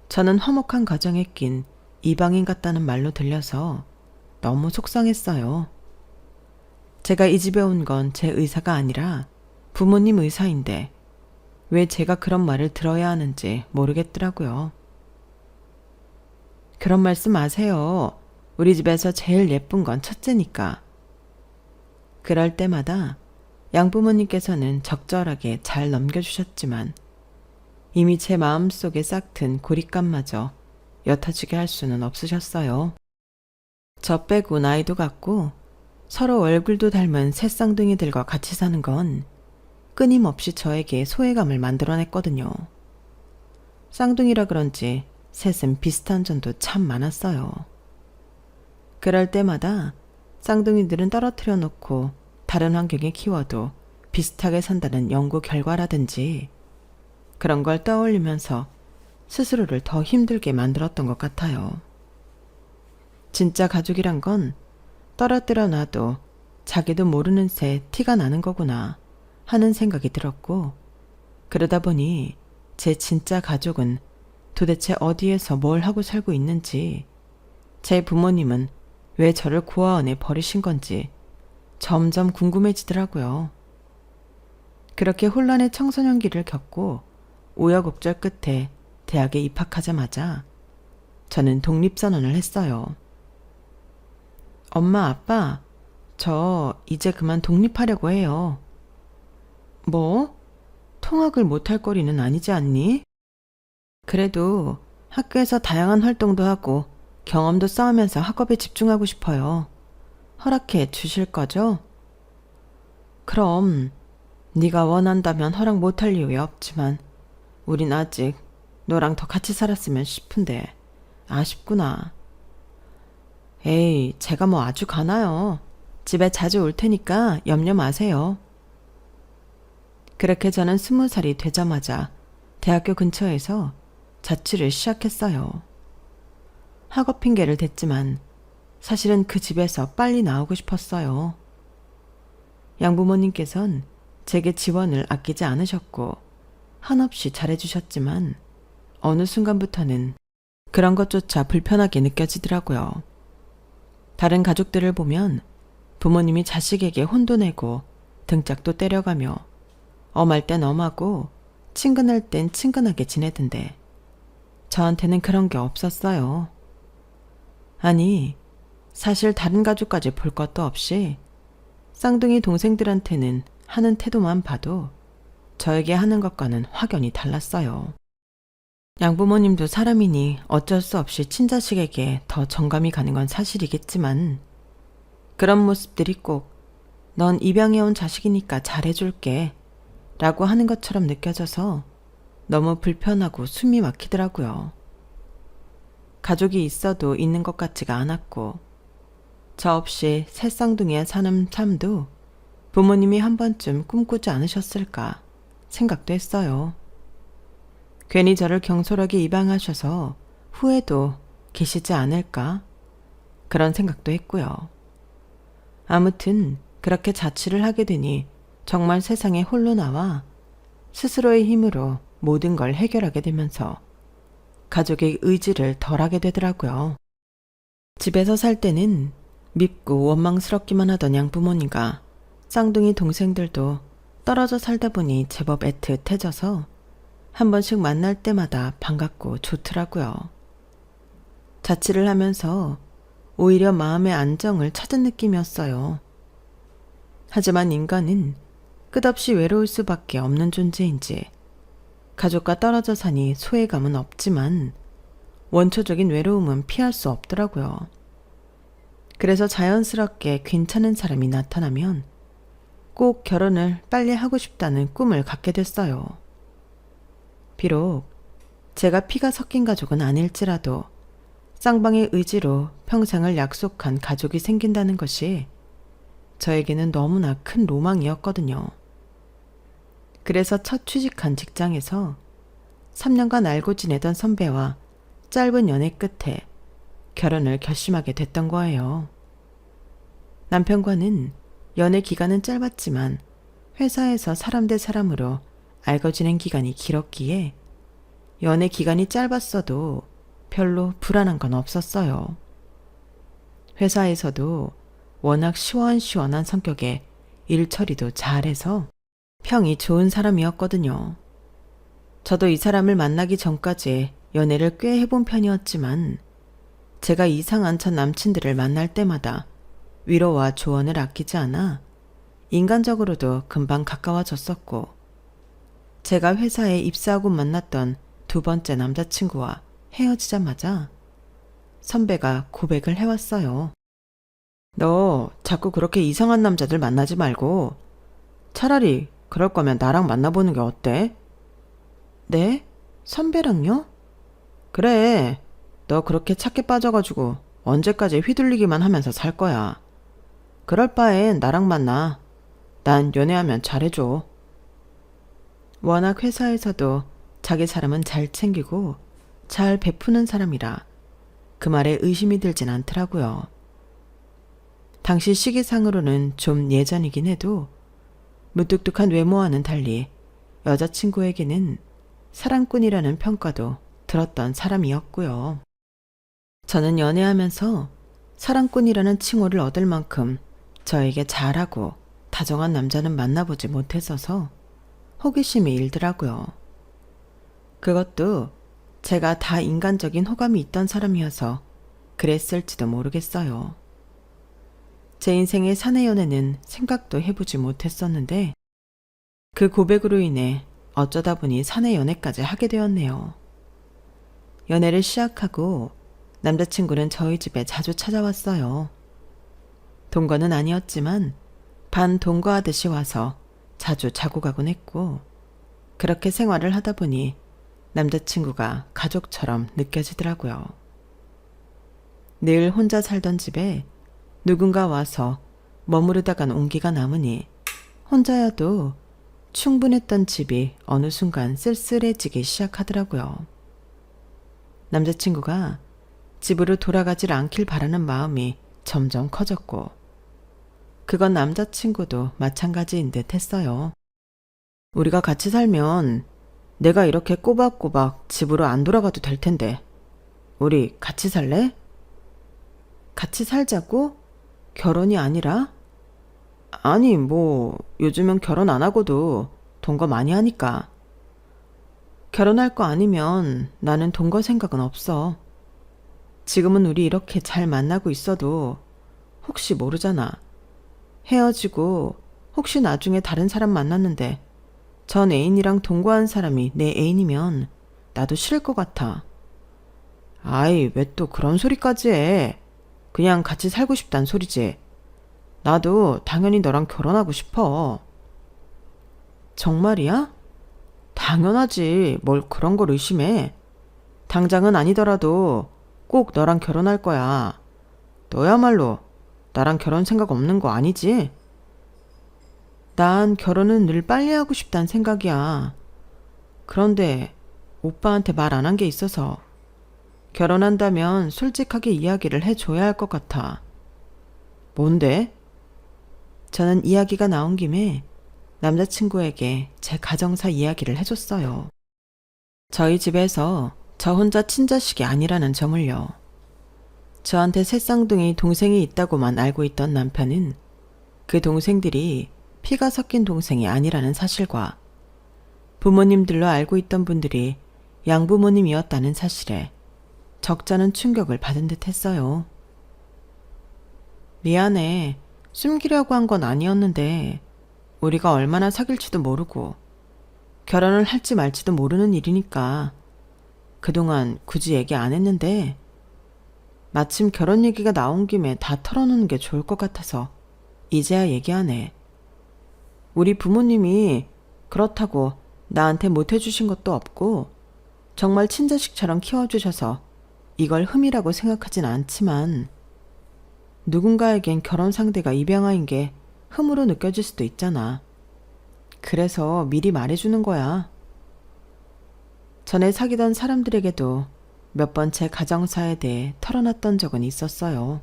저는 화목한 가정에 낀 이방인 같다는 말로 들려서 너무 속상했어요. 제가 이 집에 온 건 제 의사가 아니라 부모님 의사인데 왜 제가 그런 말을 들어야 하는지 모르겠더라고요. 그런 말씀 마세요. 우리 집에서 제일 예쁜 건 첫째니까. 그럴 때마다 양부모님께서는 적절하게 잘 넘겨주셨지만 이미 제 마음속에 싹튼 고립감마저 옅어지게 할 수는 없으셨어요. 저 빼고 나이도 같고 서로 얼굴도 닮은 새 쌍둥이들과 같이 사는 건 끊임없이 저에게 소외감을 만들어냈거든요. 쌍둥이라 그런지 셋은 비슷한 점도 참 많았어요. 그럴 때마다 쌍둥이들은 떨어뜨려 놓고 다른 환경에 키워도 비슷하게 산다는 연구 결과라든지 그런 걸 떠올리면서 스스로를 더 힘들게 만들었던 것 같아요. 진짜 가족이란 건 떨어뜨려 놔도 자기도 모르는 새 티가 나는 거구나 하는 생각이 들었고, 그러다 보니 제 진짜 가족은 도대체 어디에서 뭘 하고 살고 있는지, 제 부모님은 왜 저를 고아원에 버리신 건지 점점 궁금해지더라고요. 그렇게 혼란의 청소년기를 겪고 우여곡절 끝에 대학에 입학하자마자 저는 독립선언을 했어요. 엄마, 아빠, 저 이제 그만 독립하려고 해요. 뭐? 통학을 못할 거리는 아니지 않니? 그래도 학교에서 다양한 활동도 하고 경험도 쌓으면서 학업에 집중하고 싶어요. 허락해 주실 거죠? 그럼 네가 원한다면 허락 못할 이유야 없지만 우린 아직 너랑 더 같이 살았으면 싶은데 아쉽구나. 에이, 제가 뭐 아주 가나요. 집에 자주 올 테니까 염려 마세요. 그렇게 저는 20살이 되자마자 대학교 근처에서 자취를 시작했어요. 학업 핑계를 댔지만 사실은 그 집에서 빨리 나오고 싶었어요. 양부모님께선 제게 지원을 아끼지 않으셨고 한없이 잘해주셨지만 어느 순간부터는 그런 것조차 불편하게 느껴지더라고요. 다른 가족들을 보면 부모님이 자식에게 혼도 내고 등짝도 때려가며 엄할 땐 엄하고 친근할 땐 친근하게 지내던데 저한테는 그런 게 없었어요. 아니, 사실 다른 가족까지 볼 것도 없이 쌍둥이 동생들한테는 하는 태도만 봐도 저에게 하는 것과는 확연히 달랐어요. 양부모님도 사람이니 어쩔 수 없이 친자식에게 더 정감이 가는 건 사실이겠지만 그런 모습들이 꼭 넌 입양해온 자식이니까 잘해줄게 라고 하는 것처럼 느껴져서 너무 불편하고 숨이 막히더라고요. 가족이 있어도 있는 것 같지가 않았고 저 없이 새 쌍둥이의 사는 삶도 부모님이 한 번쯤 꿈꾸지 않으셨을까 생각도 했어요. 괜히 저를 경솔하게 입양하셔서 후회도 계시지 않을까 그런 생각도 했고요. 아무튼 그렇게 자취를 하게 되니 정말 세상에 홀로 나와 스스로의 힘으로 모든 걸 해결하게 되면서 가족의 의지를 덜하게 되더라고요. 집에서 살 때는 밉고 원망스럽기만 하던 양부모님과 쌍둥이 동생들도 떨어져 살다 보니 제법 애틋해져서 한 번씩 만날 때마다 반갑고 좋더라고요. 자취를 하면서 오히려 마음의 안정을 찾은 느낌이었어요. 하지만 인간은 끝없이 외로울 수밖에 없는 존재인지 가족과 떨어져 사니 소외감은 없지만 원초적인 외로움은 피할 수 없더라고요. 그래서 자연스럽게 괜찮은 사람이 나타나면 꼭 결혼을 빨리 하고 싶다는 꿈을 갖게 됐어요. 비록 제가 피가 섞인 가족은 아닐지라도 쌍방의 의지로 평생을 약속한 가족이 생긴다는 것이 저에게는 너무나 큰 로망이었거든요. 그래서 첫 취직한 직장에서 3년간 알고 지내던 선배와 짧은 연애 끝에 결혼을 결심하게 됐던 거예요. 남편과는 연애 기간은 짧았지만 회사에서 사람 대 사람으로 알고 지낸 기간이 길었기에 연애 기간이 짧았어도 별로 불안한 건 없었어요. 회사에서도 워낙 시원시원한 성격에 일 처리도 잘해서 평이 좋은 사람이었거든요. 저도 이 사람을 만나기 전까지 연애를 꽤 해본 편이었지만 제가 이상한 전 남친들을 만날 때마다 위로와 조언을 아끼지 않아 인간적으로도 금방 가까워졌었고, 제가 회사에 입사하고 만났던 두 번째 남자친구와 헤어지자마자 선배가 고백을 해왔어요. 너 자꾸 그렇게 이상한 남자들 만나지 말고 차라리 그럴 거면 나랑 만나보는 게 어때? 네? 선배랑요? 그래. 너 그렇게 착해 빠져가지고 언제까지 휘둘리기만 하면서 살 거야. 그럴 바엔 나랑 만나. 난 연애하면 잘해줘. 워낙 회사에서도 자기 사람은 잘 챙기고 잘 베푸는 사람이라 그 말에 의심이 들진 않더라고요. 당시 시기상으로는 좀 예전이긴 해도 무뚝뚝한 외모와는 달리 여자친구에게는 사랑꾼이라는 평가도 들었던 사람이었고요. 저는 연애하면서 사랑꾼이라는 칭호를 얻을 만큼 저에게 잘하고 다정한 남자는 만나보지 못했어서 호기심이 일더라고요. 그것도 제가 다 인간적인 호감이 있던 사람이어서 그랬을지도 모르겠어요. 제 인생의 사내 연애는 생각도 해보지 못했었는데 그 고백으로 인해 어쩌다 보니 사내 연애까지 하게 되었네요. 연애를 시작하고 남자친구는 저희 집에 자주 찾아왔어요. 동거는 아니었지만 반동거하듯이 와서 자주 자고 가곤 했고, 그렇게 생활을 하다 보니 남자친구가 가족처럼 느껴지더라고요. 늘 혼자 살던 집에 누군가 와서 머무르다간 온기가 남으니 혼자여도 충분했던 집이 어느 순간 쓸쓸해지기 시작하더라고요. 남자친구가 집으로 돌아가질 않길 바라는 마음이 점점 커졌고, 그건 남자친구도 마찬가지인 듯 했어요. 우리가 같이 살면 내가 이렇게 꼬박꼬박 집으로 안 돌아가도 될 텐데, 우리 같이 살래? 같이 살자고? 결혼이 아니라? 아니, 요즘은 결혼 안 하고도 동거 많이 하니까. 결혼할 거 아니면 나는 동거 생각은 없어. 지금은 우리 이렇게 잘 만나고 있어도 혹시 모르잖아. 헤어지고 혹시 나중에 다른 사람 만났는데 전 애인이랑 동거한 사람이 내 애인이면 나도 싫을 것 같아. 아이, 왜 또 그런 소리까지 해. 그냥 같이 살고 싶단 소리지. 나도 당연히 너랑 결혼하고 싶어. 정말이야? 당연하지. 뭘 그런 걸 의심해. 당장은 아니더라도 꼭 너랑 결혼할 거야. 너야말로 나랑 결혼 생각 없는 거 아니지? 난 결혼은 늘 빨리 하고 싶단 생각이야. 그런데 오빠한테 말 안 한 게 있어서 결혼한다면 솔직하게 이야기를 해줘야 할 것 같아. 뭔데? 저는 이야기가 나온 김에 남자친구에게 제 가정사 이야기를 해줬어요. 저희 집에서 저 혼자 친자식이 아니라는 점을요. 저한테 새 쌍둥이 동생이 있다고만 알고 있던 남편은 그 동생들이 피가 섞인 동생이 아니라는 사실과 부모님들로 알고 있던 분들이 양부모님이었다는 사실에 적잖은 충격을 받은 듯 했어요. 미안해. 숨기려고 한 건 아니었는데 우리가 얼마나 사귈지도 모르고 결혼을 할지 말지도 모르는 일이니까 그동안 굳이 얘기 안 했는데 마침 결혼 얘기가 나온 김에 다 털어놓는 게 좋을 것 같아서 이제야 얘기하네. 우리 부모님이 그렇다고 나한테 못해주신 것도 없고 정말 친자식처럼 키워주셔서 이걸 흠이라고 생각하진 않지만 누군가에겐 결혼 상대가 입양아인 게 흠으로 느껴질 수도 있잖아. 그래서 미리 말해주는 거야. 전에 사귀던 사람들에게도 몇 번 제 가정사에 대해 털어놨던 적은 있었어요.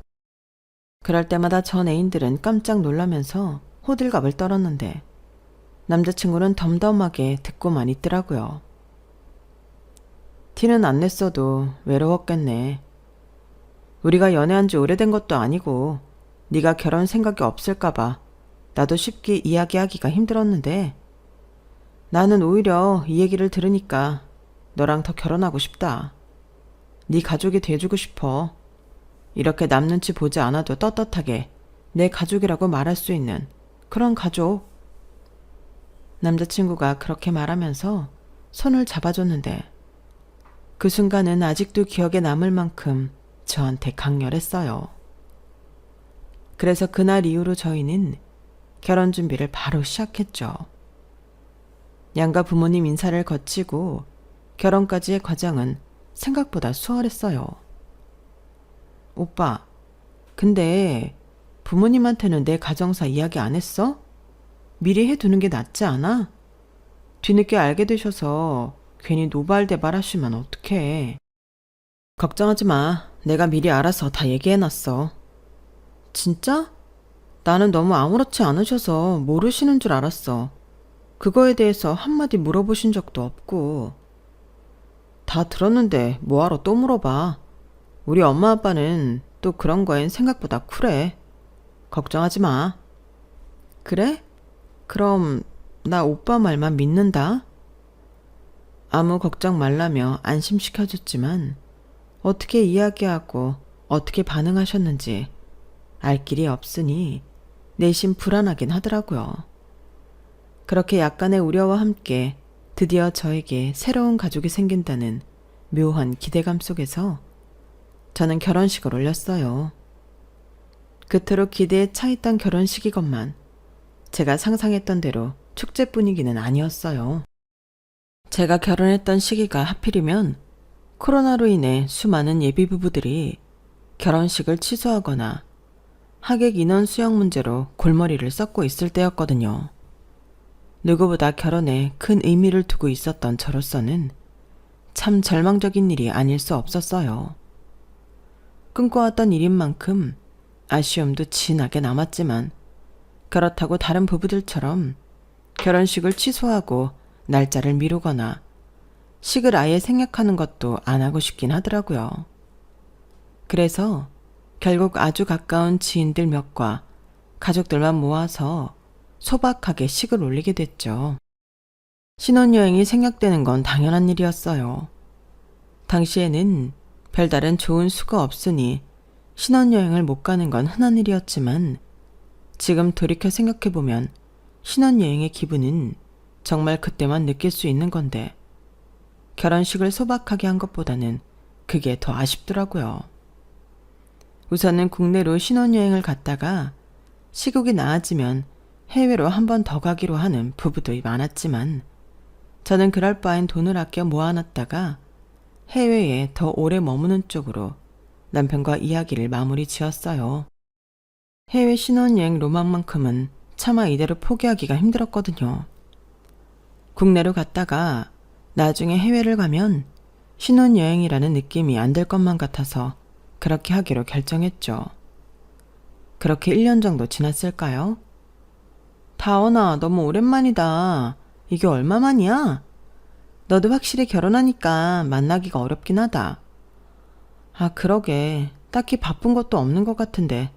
그럴 때마다 전 애인들은 깜짝 놀라면서 호들갑을 떨었는데 남자친구는 덤덤하게 듣고만 있더라고요. 티는 안 냈어도 외로웠겠네. 우리가 연애한 지 오래된 것도 아니고 네가 결혼 생각이 없을까봐 나도 쉽게 이야기하기가 힘들었는데 나는 오히려 이 얘기를 들으니까 너랑 더 결혼하고 싶다. 네 가족이 돼주고 싶어. 이렇게 남 눈치 보지 않아도 떳떳하게 내 가족이라고 말할 수 있는 그런 가족. 남자친구가 그렇게 말하면서 손을 잡아줬는데 그 순간은 아직도 기억에 남을 만큼 저한테 강렬했어요. 그래서 그날 이후로 저희는 결혼 준비를 바로 시작했죠. 양가 부모님 인사를 거치고 결혼까지의 과정은 생각보다 수월했어요. 오빠, 근데 부모님한테는 내 가정사 이야기 안 했어? 미리 해두는 게 낫지 않아? 뒤늦게 알게 되셔서 괜히 노발대발 하시면 어떡해. 걱정하지 마. 내가 미리 알아서 다 얘기해놨어. 진짜? 나는 너무 아무렇지 않으셔서 모르시는 줄 알았어. 그거에 대해서 한마디 물어보신 적도 없고. 다 들었는데 뭐하러 또 물어봐. 우리 엄마 아빠는 또 그런 거엔 생각보다 쿨해. 걱정하지 마. 그래? 그럼 나 오빠 말만 믿는다. 아무 걱정 말라며 안심시켜줬지만 어떻게 이야기하고 어떻게 반응하셨는지 알 길이 없으니 내심 불안하긴 하더라고요. 그렇게 약간의 우려와 함께 드디어 저에게 새로운 가족이 생긴다는 묘한 기대감 속에서 저는 결혼식을 올렸어요. 그토록 기대에 차있던 결혼식이건만 제가 상상했던 대로 축제 분위기는 아니었어요. 제가 결혼했던 시기가 하필이면 코로나로 인해 수많은 예비부부들이 결혼식을 취소하거나 하객 인원 수용 문제로 골머리를 썩고 있을 때였거든요. 누구보다 결혼에 큰 의미를 두고 있었던 저로서는 참 절망적인 일이 아닐 수 없었어요. 꿈꿔왔던 일인 만큼 아쉬움도 진하게 남았지만 그렇다고 다른 부부들처럼 결혼식을 취소하고 날짜를 미루거나 식을 아예 생략하는 것도 안 하고 싶긴 하더라고요. 그래서 결국 아주 가까운 지인들 몇과 가족들만 모아서 소박하게 식을 올리게 됐죠. 신혼여행이 생략되는 건 당연한 일이었어요. 당시에는 별다른 좋은 수가 없으니 신혼여행을 못 가는 건 흔한 일이었지만 지금 돌이켜 생각해보면 신혼여행의 기분은 정말 그때만 느낄 수 있는 건데 결혼식을 소박하게 한 것보다는 그게 더 아쉽더라고요. 우선은 국내로 신혼여행을 갔다가 시국이 나아지면 해외로 한 번 더 가기로 하는 부부도 많았지만 저는 그럴 바엔 돈을 아껴 모아놨다가 해외에 더 오래 머무는 쪽으로 남편과 이야기를 마무리 지었어요. 해외 신혼여행 로망만큼은 차마 이대로 포기하기가 힘들었거든요. 국내로 갔다가 나중에 해외를 가면 신혼여행이라는 느낌이 안 들 것만 같아서 그렇게 하기로 결정했죠. 그렇게 1년 정도 지났을까요? 다원아, 너무 오랜만이다. 이게 얼마만이야? 너도 확실히 결혼하니까 만나기가 어렵긴 하다. 아, 그러게. 딱히 바쁜 것도 없는 것 같은데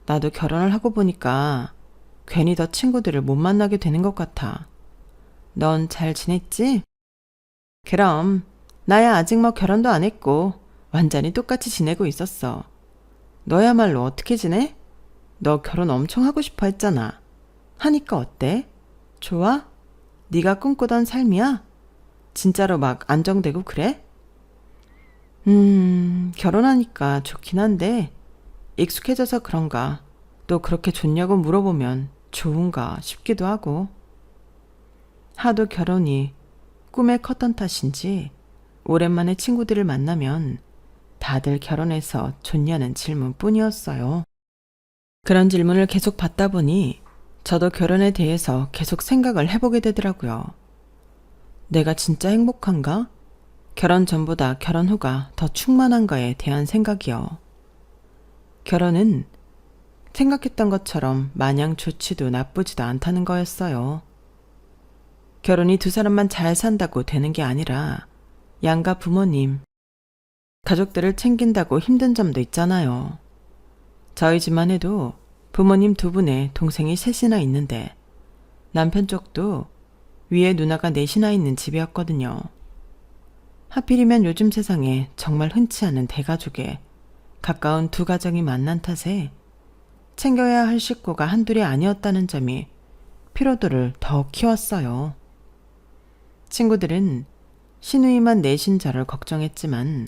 나도 결혼을 하고 보니까 괜히 더 친구들을 못 만나게 되는 것 같아. 넌 잘 지냈지? 그럼 나야 아직 뭐 결혼도 안 했고 완전히 똑같이 지내고 있었어. 너야말로 어떻게 지내? 너 결혼 엄청 하고 싶어 했잖아. 하니까 어때? 좋아? 네가 꿈꾸던 삶이야? 진짜로 막 안정되고 그래? 결혼하니까 좋긴 한데 익숙해져서 그런가. 또 그렇게 좋냐고 물어보면 좋은가 싶기도 하고. 하도 결혼이 꿈에 컸던 탓인지 오랜만에 친구들을 만나면 다들 결혼해서 좋냐는 질문뿐이었어요. 그런 질문을 계속 받다 보니 저도 결혼에 대해서 계속 생각을 해보게 되더라고요. 내가 진짜 행복한가? 결혼 전보다 결혼 후가 더 충만한가에 대한 생각이요. 결혼은 생각했던 것처럼 마냥 좋지도 나쁘지도 않다는 거였어요. 결혼이 두 사람만 잘 산다고 되는 게 아니라 양가 부모님, 가족들을 챙긴다고 힘든 점도 있잖아요. 저희 집만 해도 부모님 두 분의 동생이 셋이나 있는데 남편 쪽도 위에 누나가 넷이나 있는 집이었거든요. 하필이면 요즘 세상에 정말 흔치 않은 대가족에 가까운 두 가정이 만난 탓에 챙겨야 할 식구가 한둘이 아니었다는 점이 피로도를 더욱 키웠어요. 친구들은 시누이만 내신 저를 걱정했지만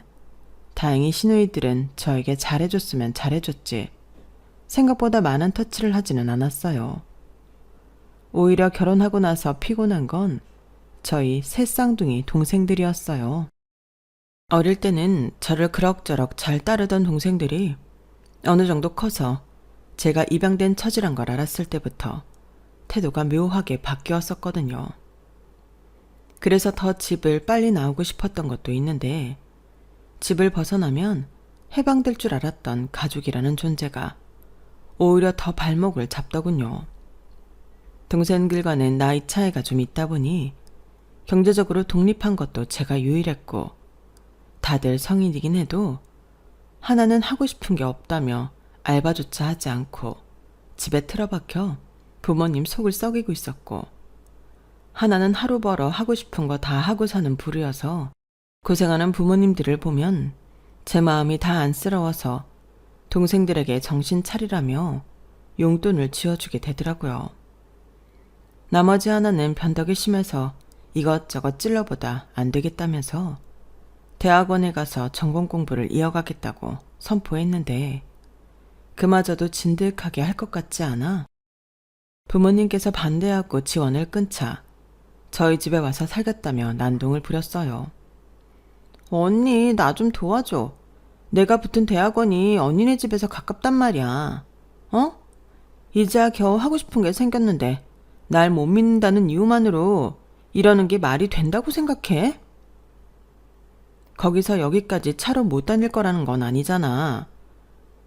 다행히 시누이들은 저에게 잘해줬으면 잘해줬지 생각보다 많은 터치를 하지는 않았어요. 오히려 결혼하고 나서 피곤한 건 저희 새 쌍둥이 동생들이었어요. 어릴 때는 저를 그럭저럭 잘 따르던 동생들이 어느 정도 커서 제가 입양된 처지란 걸 알았을 때부터 태도가 묘하게 바뀌었었거든요. 그래서 더 집을 빨리 나오고 싶었던 것도 있는데 집을 벗어나면 해방될 줄 알았던 가족이라는 존재가 오히려 더 발목을 잡더군요. 동생들과는 나이 차이가 좀 있다 보니 경제적으로 독립한 것도 제가 유일했고 다들 성인이긴 해도 하나는 하고 싶은 게 없다며 알바조차 하지 않고 집에 틀어박혀 부모님 속을 썩이고 있었고 하나는 하루 벌어 하고 싶은 거 다 하고 사는 부류여서 고생하는 부모님들을 보면 제 마음이 다 안쓰러워서 동생들에게 정신 차리라며 용돈을 쥐어주게 되더라고요. 나머지 하나는 변덕이 심해서 이것저것 찔러보다 안 되겠다면서 대학원에 가서 전공 공부를 이어가겠다고 선포했는데 그마저도 진득하게 할 것 같지 않아 부모님께서 반대하고 지원을 끊자 저희 집에 와서 살겠다며 난동을 부렸어요. 언니, 나 좀 도와줘. 내가 붙은 대학원이 언니네 집에서 가깝단 말이야. 어? 이제야 겨우 하고 싶은 게 생겼는데 날 못 믿는다는 이유만으로 이러는 게 말이 된다고 생각해? 거기서 여기까지 차로 못 다닐 거라는 건 아니잖아.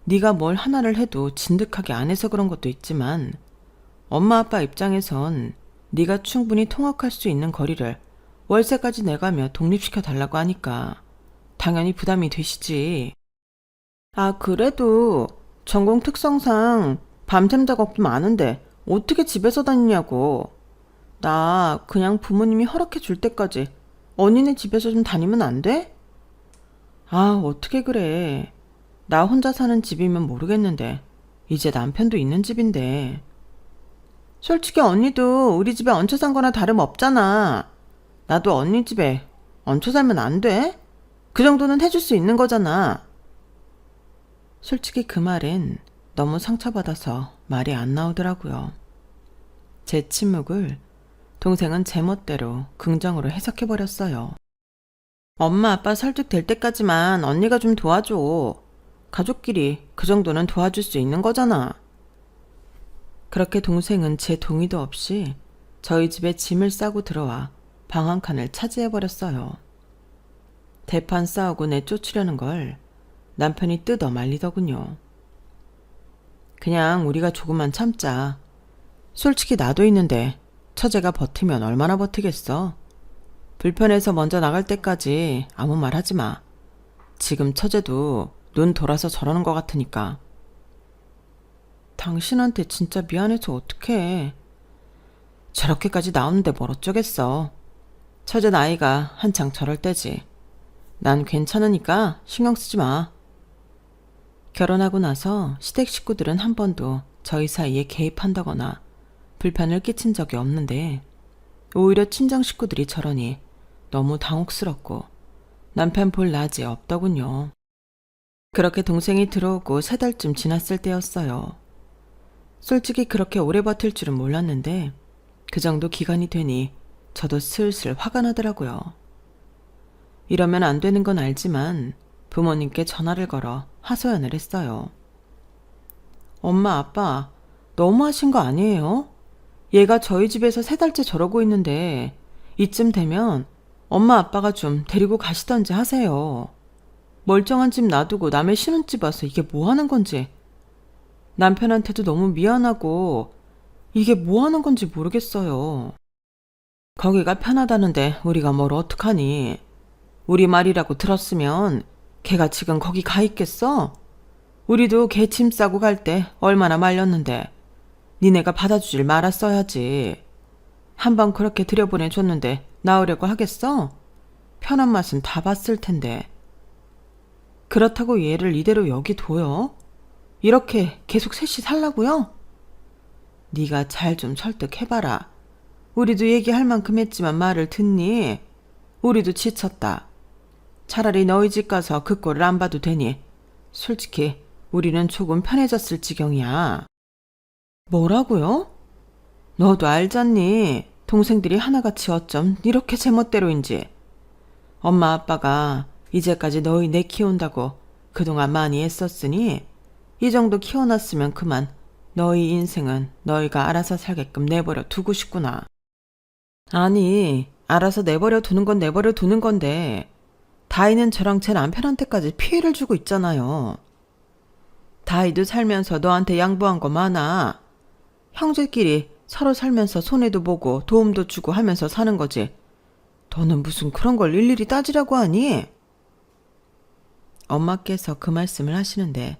네가 뭘 하나를 해도 진득하게 안 해서 그런 것도 있지만 엄마 아빠 입장에선 네가 충분히 통학할 수 있는 거리를 월세까지 내가며 독립시켜 달라고 하니까 당연히 부담이 되시지. 아, 그래도 전공 특성상 밤샘 작업도 많은데 어떻게 집에서 다니냐고. 나 그냥 부모님이 허락해 줄 때까지 언니네 집에서 좀 다니면 안 돼? 아, 어떻게 그래. 나 혼자 사는 집이면 모르겠는데 이제 남편도 있는 집인데. 솔직히 언니도 우리 집에 얹혀 산 거나 다름없잖아. 나도 언니 집에 얹혀 살면 안 돼? 그 정도는 해줄 수 있는 거잖아. 솔직히 그 말엔 너무 상처받아서 말이 안 나오더라고요. 제 침묵을 동생은 제멋대로 긍정으로 해석해버렸어요. 엄마 아빠 설득될 때까지만 언니가 좀 도와줘. 가족끼리 그 정도는 도와줄 수 있는 거잖아. 그렇게 동생은 제 동의도 없이 저희 집에 짐을 싸고 들어와 방 한 칸을 차지해버렸어요. 대판 싸우고 내쫓으려는 걸 남편이 뜯어 말리더군요. 그냥 우리가 조금만 참자. 솔직히 나도 있는데 처제가 버티면 얼마나 버티겠어. 불편해서 먼저 나갈 때까지 아무 말 하지 마. 지금 처제도 눈 돌아서 저러는 것 같으니까. 당신한테 진짜 미안해서 어떡해. 저렇게까지 나오는데 뭘 어쩌겠어. 처제 나이가 한창 저럴 때지. 난 괜찮으니까 신경 쓰지 마. 결혼하고 나서 시댁 식구들은 한 번도 저희 사이에 개입한다거나 불편을 끼친 적이 없는데 오히려 친정 식구들이 저러니 너무 당혹스럽고 남편 볼 낯이 없더군요. 그렇게 동생이 들어오고 3달쯤 지났을 때였어요. 솔직히 그렇게 오래 버틸 줄은 몰랐는데 그 정도 기간이 되니 저도 슬슬 화가 나더라고요. 이러면 안 되는 건 알지만 부모님께 전화를 걸어 하소연을 했어요. 엄마, 아빠, 너무하신 거 아니에요? 얘가 저희 집에서 3달째 저러고 있는데 이쯤 되면 엄마 아빠가 좀 데리고 가시던지 하세요. 멀쩡한 집 놔두고 남의 신혼집 와서 이게 뭐 하는 건지. 남편한테도 너무 미안하고 이게 뭐 하는 건지 모르겠어요. 거기가 편하다는데 우리가 뭘 어떡하니. 우리 말이라고 들었으면 걔가 지금 거기 가 있겠어? 우리도 걔 짐 싸고 갈 때 얼마나 말렸는데 니네가 받아주질 말았어야지. 한번 그렇게 들여보내줬는데 나으려고 하겠어? 편한 맛은 다 봤을 텐데. 그렇다고 얘를 이대로 여기 둬요? 이렇게 계속 셋이 살라고요? 네가 잘 좀 설득해봐라. 우리도 얘기할 만큼 했지만 말을 듣니? 우리도 지쳤다. 차라리 너희 집 가서 그 꼴을 안 봐도 되니. 솔직히 우리는 조금 편해졌을 지경이야. 뭐라고요? 너도 알잖니. 동생들이 하나같이 어쩜 이렇게 제멋대로인지. 엄마 아빠가 이제까지 너희 내 키운다고 그동안 많이 애썼으니 이 정도 키워놨으면 그만 너희 인생은 너희가 알아서 살게끔 내버려 두고 싶구나. 아니, 알아서 내버려 두는 건 내버려 두는 건데 다이는 저랑 제 남편한테까지 피해를 주고 있잖아요. 다이도 살면서 너한테 양보한 거 많아. 형제끼리 서로 살면서 손해도 보고 도움도 주고 하면서 사는 거지. 너는 무슨 그런 걸 일일이 따지라고 하니? 엄마께서 그 말씀을 하시는데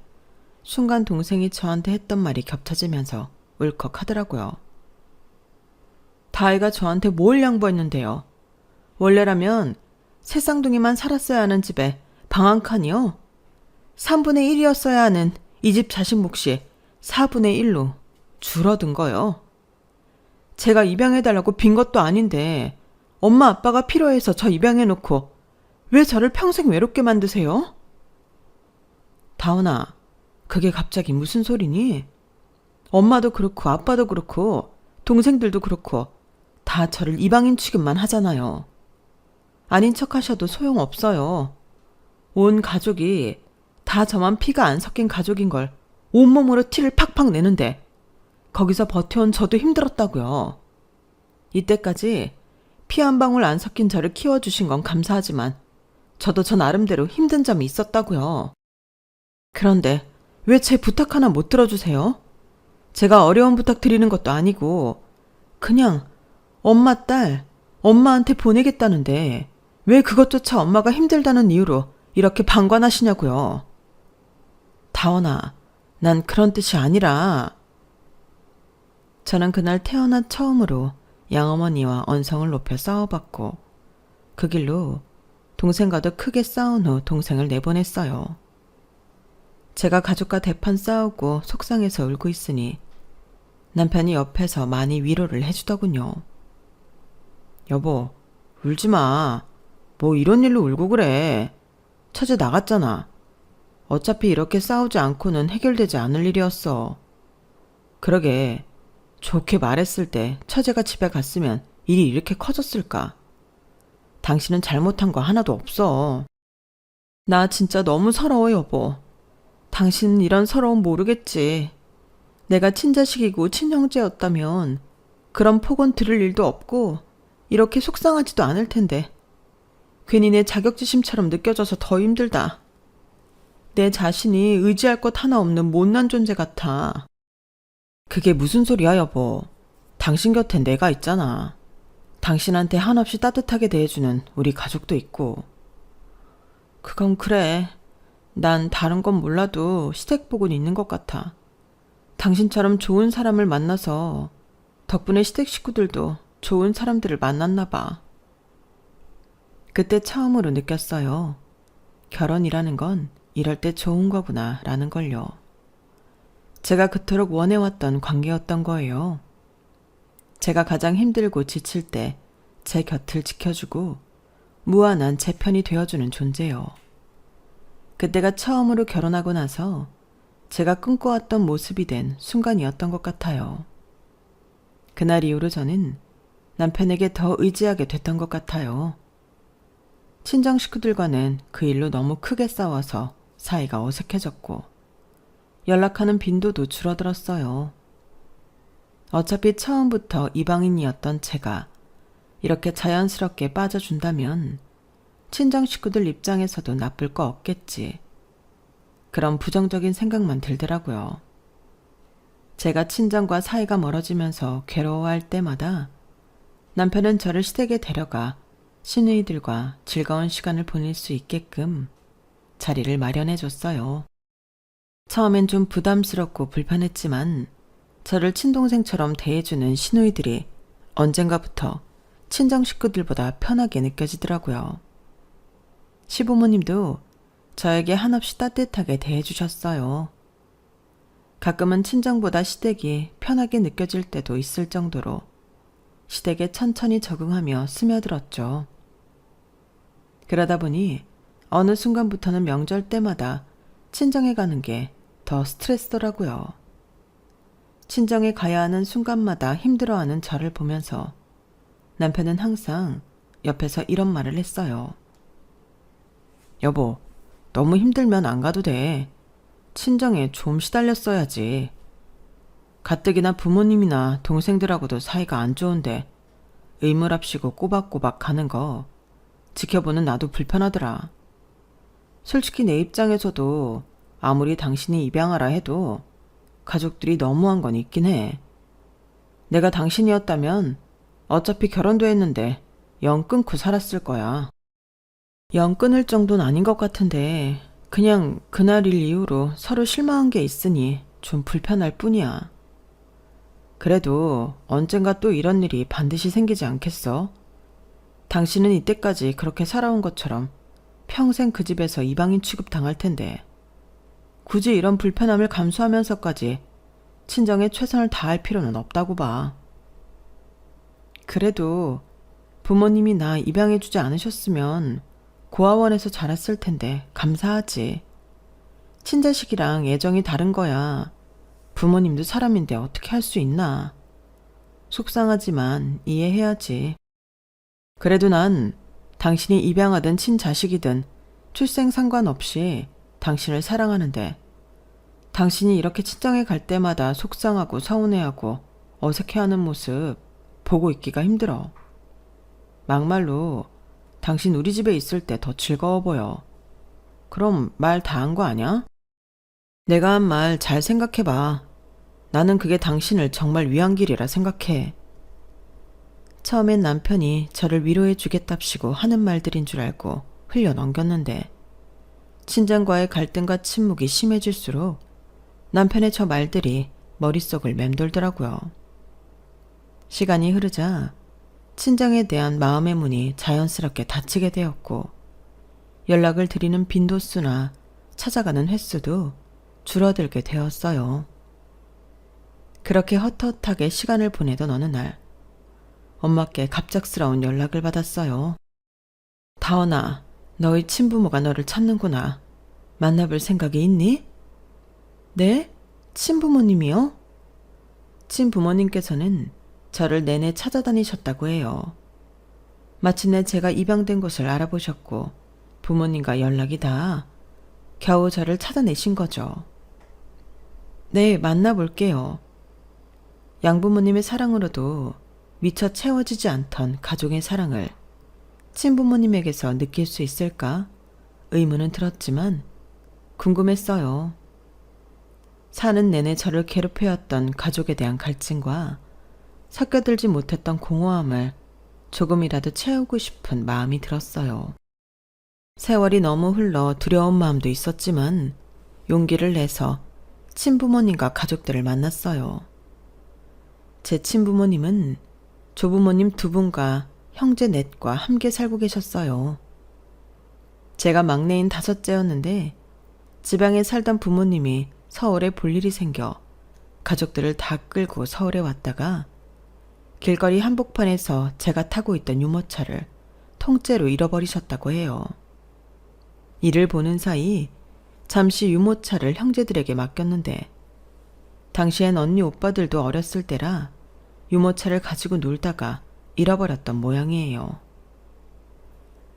순간 동생이 저한테 했던 말이 겹쳐지면서 울컥하더라고요. 다이가 저한테 뭘 양보했는데요. 원래라면 새 쌍둥이만 살았어야 하는 집에 방 한 칸이요. 3분의 1이었어야 하는 이 집 자식 몫이 4분의 1로 줄어든 거요. 제가 입양해달라고 빈 것도 아닌데 엄마 아빠가 필요해서 저 입양해놓고 왜 저를 평생 외롭게 만드세요? 다운아, 그게 갑자기 무슨 소리니? 엄마도 그렇고 아빠도 그렇고 동생들도 그렇고 다 저를 이방인 취급만 하잖아요. 아닌 척 하셔도 소용없어요. 온 가족이 다 저만 피가 안 섞인 가족인 걸 온몸으로 티를 팍팍 내는데 거기서 버텨온 저도 힘들었다고요. 이때까지 피 한 방울 안 섞인 저를 키워주신 건 감사하지만 저도 저 나름대로 힘든 점이 있었다고요. 그런데 왜 제 부탁 하나 못 들어주세요? 제가 어려운 부탁 드리는 것도 아니고 그냥 엄마 딸 엄마한테 보내겠다는데 왜 그것조차 엄마가 힘들다는 이유로 이렇게 방관하시냐고요. 다원아, 난 그런 뜻이 아니라. 저는 그날 태어나 처음으로 양어머니와 언성을 높여 싸워봤고 그 길로 동생과도 크게 싸운 후 동생을 내보냈어요. 제가 가족과 대판 싸우고 속상해서 울고 있으니 남편이 옆에서 많이 위로를 해주더군요. 여보, 울지 마. 뭐 이런 일로 울고 그래. 처제 나갔잖아. 어차피 이렇게 싸우지 않고는 해결되지 않을 일이었어. 그러게, 좋게 말했을 때 처제가 집에 갔으면 일이 이렇게 커졌을까? 당신은 잘못한 거 하나도 없어. 나 진짜 너무 서러워, 여보. 당신은 이런 서러움 모르겠지. 내가 친자식이고 친형제였다면 그런 폭언 들을 일도 없고 이렇게 속상하지도 않을 텐데 괜히 내 자격지심처럼 느껴져서 더 힘들다. 내 자신이 의지할 것 하나 없는 못난 존재 같아. 그게 무슨 소리야, 여보. 당신 곁엔 내가 있잖아. 당신한테 한없이 따뜻하게 대해주는 우리 가족도 있고. 그건 그래. 난 다른 건 몰라도 시댁복은 있는 것 같아. 당신처럼 좋은 사람을 만나서 덕분에 시댁 식구들도 좋은 사람들을 만났나 봐. 그때 처음으로 느꼈어요. 결혼이라는 건 이럴 때 좋은 거구나 라는 걸요. 제가 그토록 원해왔던 관계였던 거예요. 제가 가장 힘들고 지칠 때 제 곁을 지켜주고 무한한 제 편이 되어주는 존재요. 그때가 처음으로 결혼하고 나서 제가 꿈꿔왔던 모습이 된 순간이었던 것 같아요. 그날 이후로 저는 남편에게 더 의지하게 됐던 것 같아요. 친정 식구들과는 그 일로 너무 크게 싸워서 사이가 어색해졌고 연락하는 빈도도 줄어들었어요. 어차피 처음부터 이방인이었던 제가 이렇게 자연스럽게 빠져준다면 친정 식구들 입장에서도 나쁠 거 없겠지. 그런 부정적인 생각만 들더라고요. 제가 친정과 사이가 멀어지면서 괴로워할 때마다 남편은 저를 시댁에 데려가 시누이들과 즐거운 시간을 보낼 수 있게끔 자리를 마련해 줬어요. 처음엔 좀 부담스럽고 불편했지만 저를 친동생처럼 대해주는 시누이들이 언젠가부터 친정 식구들보다 편하게 느껴지더라고요. 시부모님도 저에게 한없이 따뜻하게 대해주셨어요. 가끔은 친정보다 시댁이 편하게 느껴질 때도 있을 정도로 시댁에 천천히 적응하며 스며들었죠. 그러다 보니 어느 순간부터는 명절 때마다 친정에 가는 게 더 스트레스더라고요. 친정에 가야 하는 순간마다 힘들어하는 저를 보면서 남편은 항상 옆에서 이런 말을 했어요. 여보, 너무 힘들면 안 가도 돼. 친정에 좀 시달렸어야지. 가뜩이나 부모님이나 동생들하고도 사이가 안 좋은데 의무랍시고 꼬박꼬박 가는 거 지켜보는 나도 불편하더라. 솔직히 내 입장에서도 아무리 당신이 입양하라 해도 가족들이 너무한 건 있긴 해. 내가 당신이었다면 어차피 결혼도 했는데 연 끊고 살았을 거야. 연 끊을 정도는 아닌 것 같은데 그냥 그날 일 이후로 서로 실망한 게 있으니 좀 불편할 뿐이야. 그래도 언젠가 또 이런 일이 반드시 생기지 않겠어? 당신은 이때까지 그렇게 살아온 것처럼 평생 그 집에서 이방인 취급당할 텐데 굳이 이런 불편함을 감수하면서까지 친정에 최선을 다할 필요는 없다고 봐. 그래도 부모님이 나 입양해주지 않으셨으면 고아원에서 자랐을 텐데 감사하지. 친자식이랑 애정이 다른 거야. 부모님도 사람인데 어떻게 할 수 있나. 속상하지만 이해해야지. 그래도 난 당신이 입양하든 친자식이든 출생 상관없이 당신을 사랑하는데 당신이 이렇게 친정에 갈 때마다 속상하고 서운해하고 어색해하는 모습 보고 있기가 힘들어. 막말로 당신 우리 집에 있을 때 더 즐거워 보여. 그럼 말 다 한 거 아냐? 내가 한 말 잘 생각해봐. 나는 그게 당신을 정말 위한 길이라 생각해. 처음엔 남편이 저를 위로해 주겠답시고 하는 말들인 줄 알고 흘려 넘겼는데 친정과의 갈등과 침묵이 심해질수록 남편의 저 말들이 머릿속을 맴돌더라고요. 시간이 흐르자 친정에 대한 마음의 문이 자연스럽게 닫히게 되었고 연락을 드리는 빈도수나 찾아가는 횟수도 줄어들게 되었어요. 그렇게 헛헛하게 시간을 보내던 어느 날 엄마께 갑작스러운 연락을 받았어요. 다원아, 너희 친부모가 너를 찾는구나. 만나볼 생각이 있니? 네? 친부모님이요? 친부모님께서는 저를 내내 찾아다니셨다고 해요. 마침내 제가 입양된 곳을 알아보셨고 부모님과 연락이 닿아 겨우 저를 찾아내신 거죠. 네, 만나볼게요. 양부모님의 사랑으로도 미처 채워지지 않던 가족의 사랑을 친부모님에게서 느낄 수 있을까 의문은 들었지만 궁금했어요. 사는 내내 저를 괴롭혀왔던 가족에 대한 갈증과 섞여들지 못했던 공허함을 조금이라도 채우고 싶은 마음이 들었어요. 세월이 너무 흘러 두려운 마음도 있었지만 용기를 내서 친부모님과 가족들을 만났어요. 제 친부모님은 조부모님 두 분과 형제 넷과 함께 살고 계셨어요. 제가 막내인 다섯째였는데 지방에 살던 부모님이 서울에 볼 일이 생겨 가족들을 다 끌고 서울에 왔다가 길거리 한복판에서 제가 타고 있던 유모차를 통째로 잃어버리셨다고 해요. 이를 보는 사이 잠시 유모차를 형제들에게 맡겼는데 당시엔 언니 오빠들도 어렸을 때라 유모차를 가지고 놀다가 잃어버렸던 모양이에요.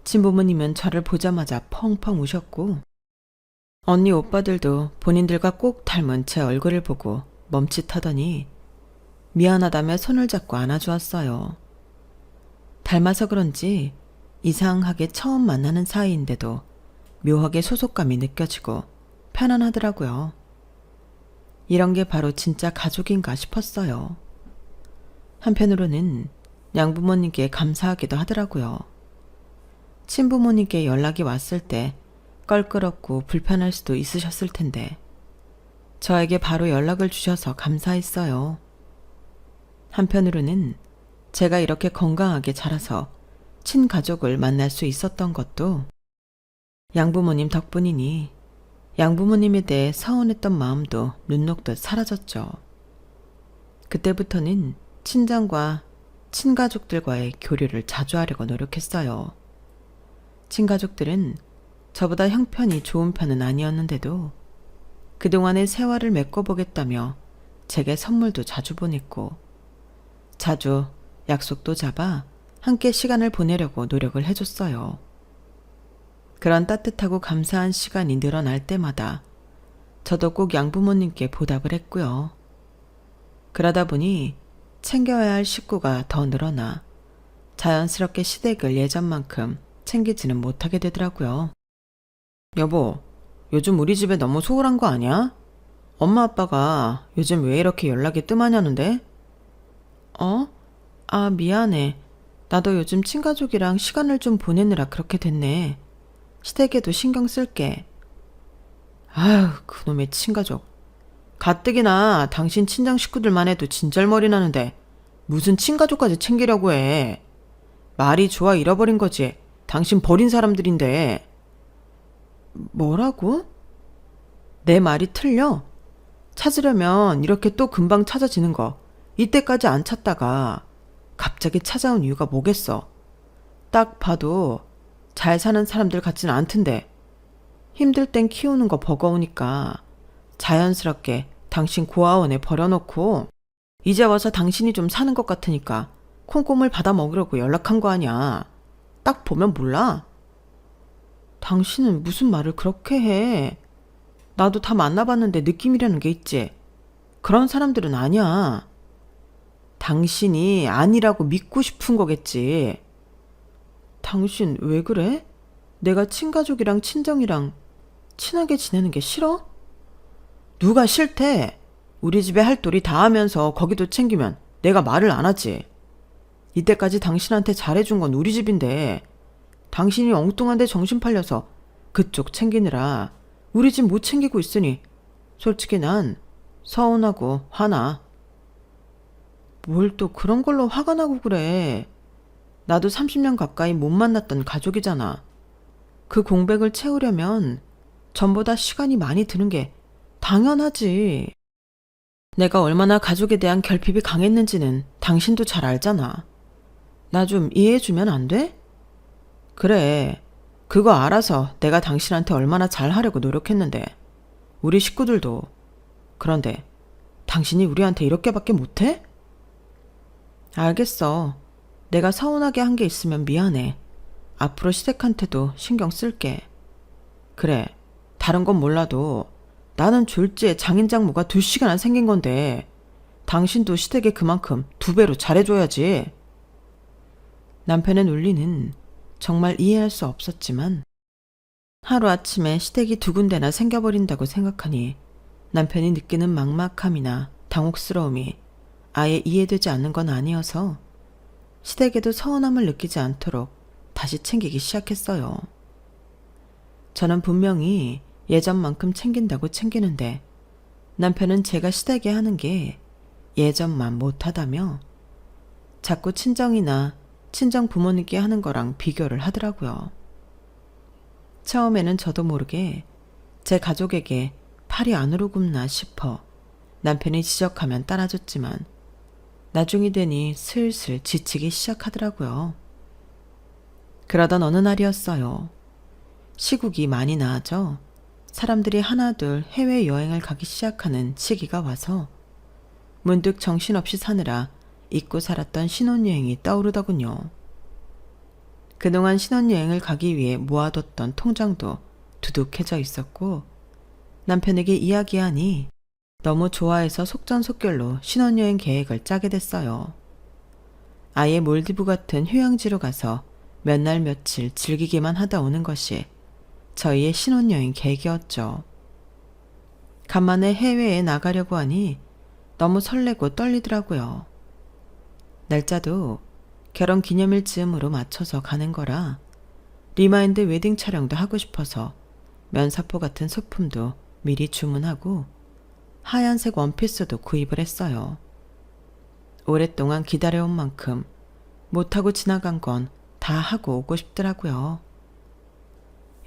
친부모님은 저를 보자마자 펑펑 우셨고 언니 오빠들도 본인들과 꼭 닮은 제 얼굴을 보고 멈칫하더니 미안하다며 손을 잡고 안아주었어요. 닮아서 그런지 이상하게 처음 만나는 사이인데도 묘하게 소속감이 느껴지고 편안하더라고요. 이런 게 바로 진짜 가족인가 싶었어요. 한편으로는 양부모님께 감사하기도 하더라고요. 친부모님께 연락이 왔을 때 껄끄럽고 불편할 수도 있으셨을 텐데 저에게 바로 연락을 주셔서 감사했어요. 한편으로는 제가 이렇게 건강하게 자라서 친가족을 만날 수 있었던 것도 양부모님 덕분이니 양부모님에 대해 서운했던 마음도 눈 녹듯 사라졌죠. 그때부터는 친정과 친가족들과의 교류를 자주 하려고 노력했어요. 친가족들은 저보다 형편이 좋은 편은 아니었는데도 그동안의 세월을 메꿔보겠다며 제게 선물도 자주 보냈고 자주 약속도 잡아 함께 시간을 보내려고 노력을 해줬어요. 그런 따뜻하고 감사한 시간이 늘어날 때마다 저도 꼭 양부모님께 보답을 했고요. 그러다 보니 챙겨야 할 식구가 더 늘어나 자연스럽게 시댁을 예전만큼 챙기지는 못하게 되더라고요. 여보, 요즘 우리 집에 너무 소홀한 거 아니야? 엄마 아빠가 요즘 왜 이렇게 연락이 뜸하냐는데? 미안해. 나도 요즘 친가족이랑 시간을 좀 보내느라 그렇게 됐네. 시댁에도 신경 쓸게. 아휴, 그놈의 친가족. 가뜩이나 당신 친정 식구들만 해도 진절머리 나는데 무슨 친가족까지 챙기려고 해. 말이 좋아 잃어버린 거지. 당신 버린 사람들인데. 뭐라고? 내 말이 틀려? 찾으려면 이렇게 또 금방 찾아지는 거. 이때까지 안 찾다가 갑자기 찾아온 이유가 뭐겠어? 딱 봐도 잘 사는 사람들 같지는 않던데. 힘들 땐 키우는 거 버거우니까 자연스럽게 당신 고아원에 버려놓고 이제 와서 당신이 좀 사는 것 같으니까 콩고물 받아 먹으려고 연락한 거 아니야. 딱 보면 몰라? 당신은 무슨 말을 그렇게 해. 나도 다 만나봤는데 느낌이라는 게 있지. 그런 사람들은 아니야. 당신이 아니라고 믿고 싶은 거겠지. 당신 왜 그래? 내가 친가족이랑 친정이랑 친하게 지내는 게 싫어? 누가 싫대? 우리 집에 할 도리 다 하면서 거기도 챙기면 내가 말을 안 하지. 이때까지 당신한테 잘해준 건 우리 집인데 당신이 엉뚱한데 정신 팔려서 그쪽 챙기느라 우리 집 못 챙기고 있으니 솔직히 난 서운하고 화나. 뭘 또 그런 걸로 화가 나고 그래. 나도 30년 가까이 못 만났던 가족이잖아. 그 공백을 채우려면 전보다 시간이 많이 드는 게 당연하지. 내가 얼마나 가족에 대한 결핍이 강했는지는 당신도 잘 알잖아. 나 좀 이해해주면 안 돼? 그래, 그거 알아서 내가 당신한테 얼마나 잘하려고 노력했는데 우리 식구들도. 그런데 당신이 우리한테 이렇게밖에 못해? 알겠어. 내가 서운하게 한 게 있으면 미안해. 앞으로 시댁한테도 신경 쓸게. 그래, 다른 건 몰라도 나는 졸지에 장인장모가 2시간나 생긴 건데 당신도 시댁에 그만큼 2배로 잘해줘야지. 남편의 논리는 정말 이해할 수 없었지만 하루아침에 시댁이 2군데나 생겨버린다고 생각하니 남편이 느끼는 막막함이나 당혹스러움이 아예 이해되지 않는 건 아니어서 시댁에도 서운함을 느끼지 않도록 다시 챙기기 시작했어요. 저는 분명히 예전만큼 챙긴다고 챙기는데 남편은 제가 시댁에 하는 게 예전만 못하다며 자꾸 친정이나 친정 부모님께 하는 거랑 비교를 하더라고요. 처음에는 저도 모르게 제 가족에게 팔이 안으로 굽나 싶어 남편이 지적하면 따라줬지만 나중이 되니 슬슬 지치기 시작하더라고요. 그러던 어느 날이었어요. 시국이 많이 나아져 사람들이 하나둘 해외여행을 가기 시작하는 시기가 와서 문득 정신없이 사느라 잊고 살았던 신혼여행이 떠오르더군요. 그동안 신혼여행을 가기 위해 모아뒀던 통장도 두둑해져 있었고 남편에게 이야기하니 너무 좋아해서 속전속결로 신혼여행 계획을 짜게 됐어요. 아예 몰디브 같은 휴양지로 가서 몇 날 며칠 즐기기만 하다 오는 것이 저희의 신혼여행 계획이었죠. 간만에 해외에 나가려고 하니 너무 설레고 떨리더라고요. 날짜도 결혼 기념일 즈음으로 맞춰서 가는 거라 리마인드 웨딩 촬영도 하고 싶어서 면사포 같은 소품도 미리 주문하고 하얀색 원피스도 구입을 했어요. 오랫동안 기다려온 만큼 못하고 지나간 건 다 하고 오고 싶더라고요.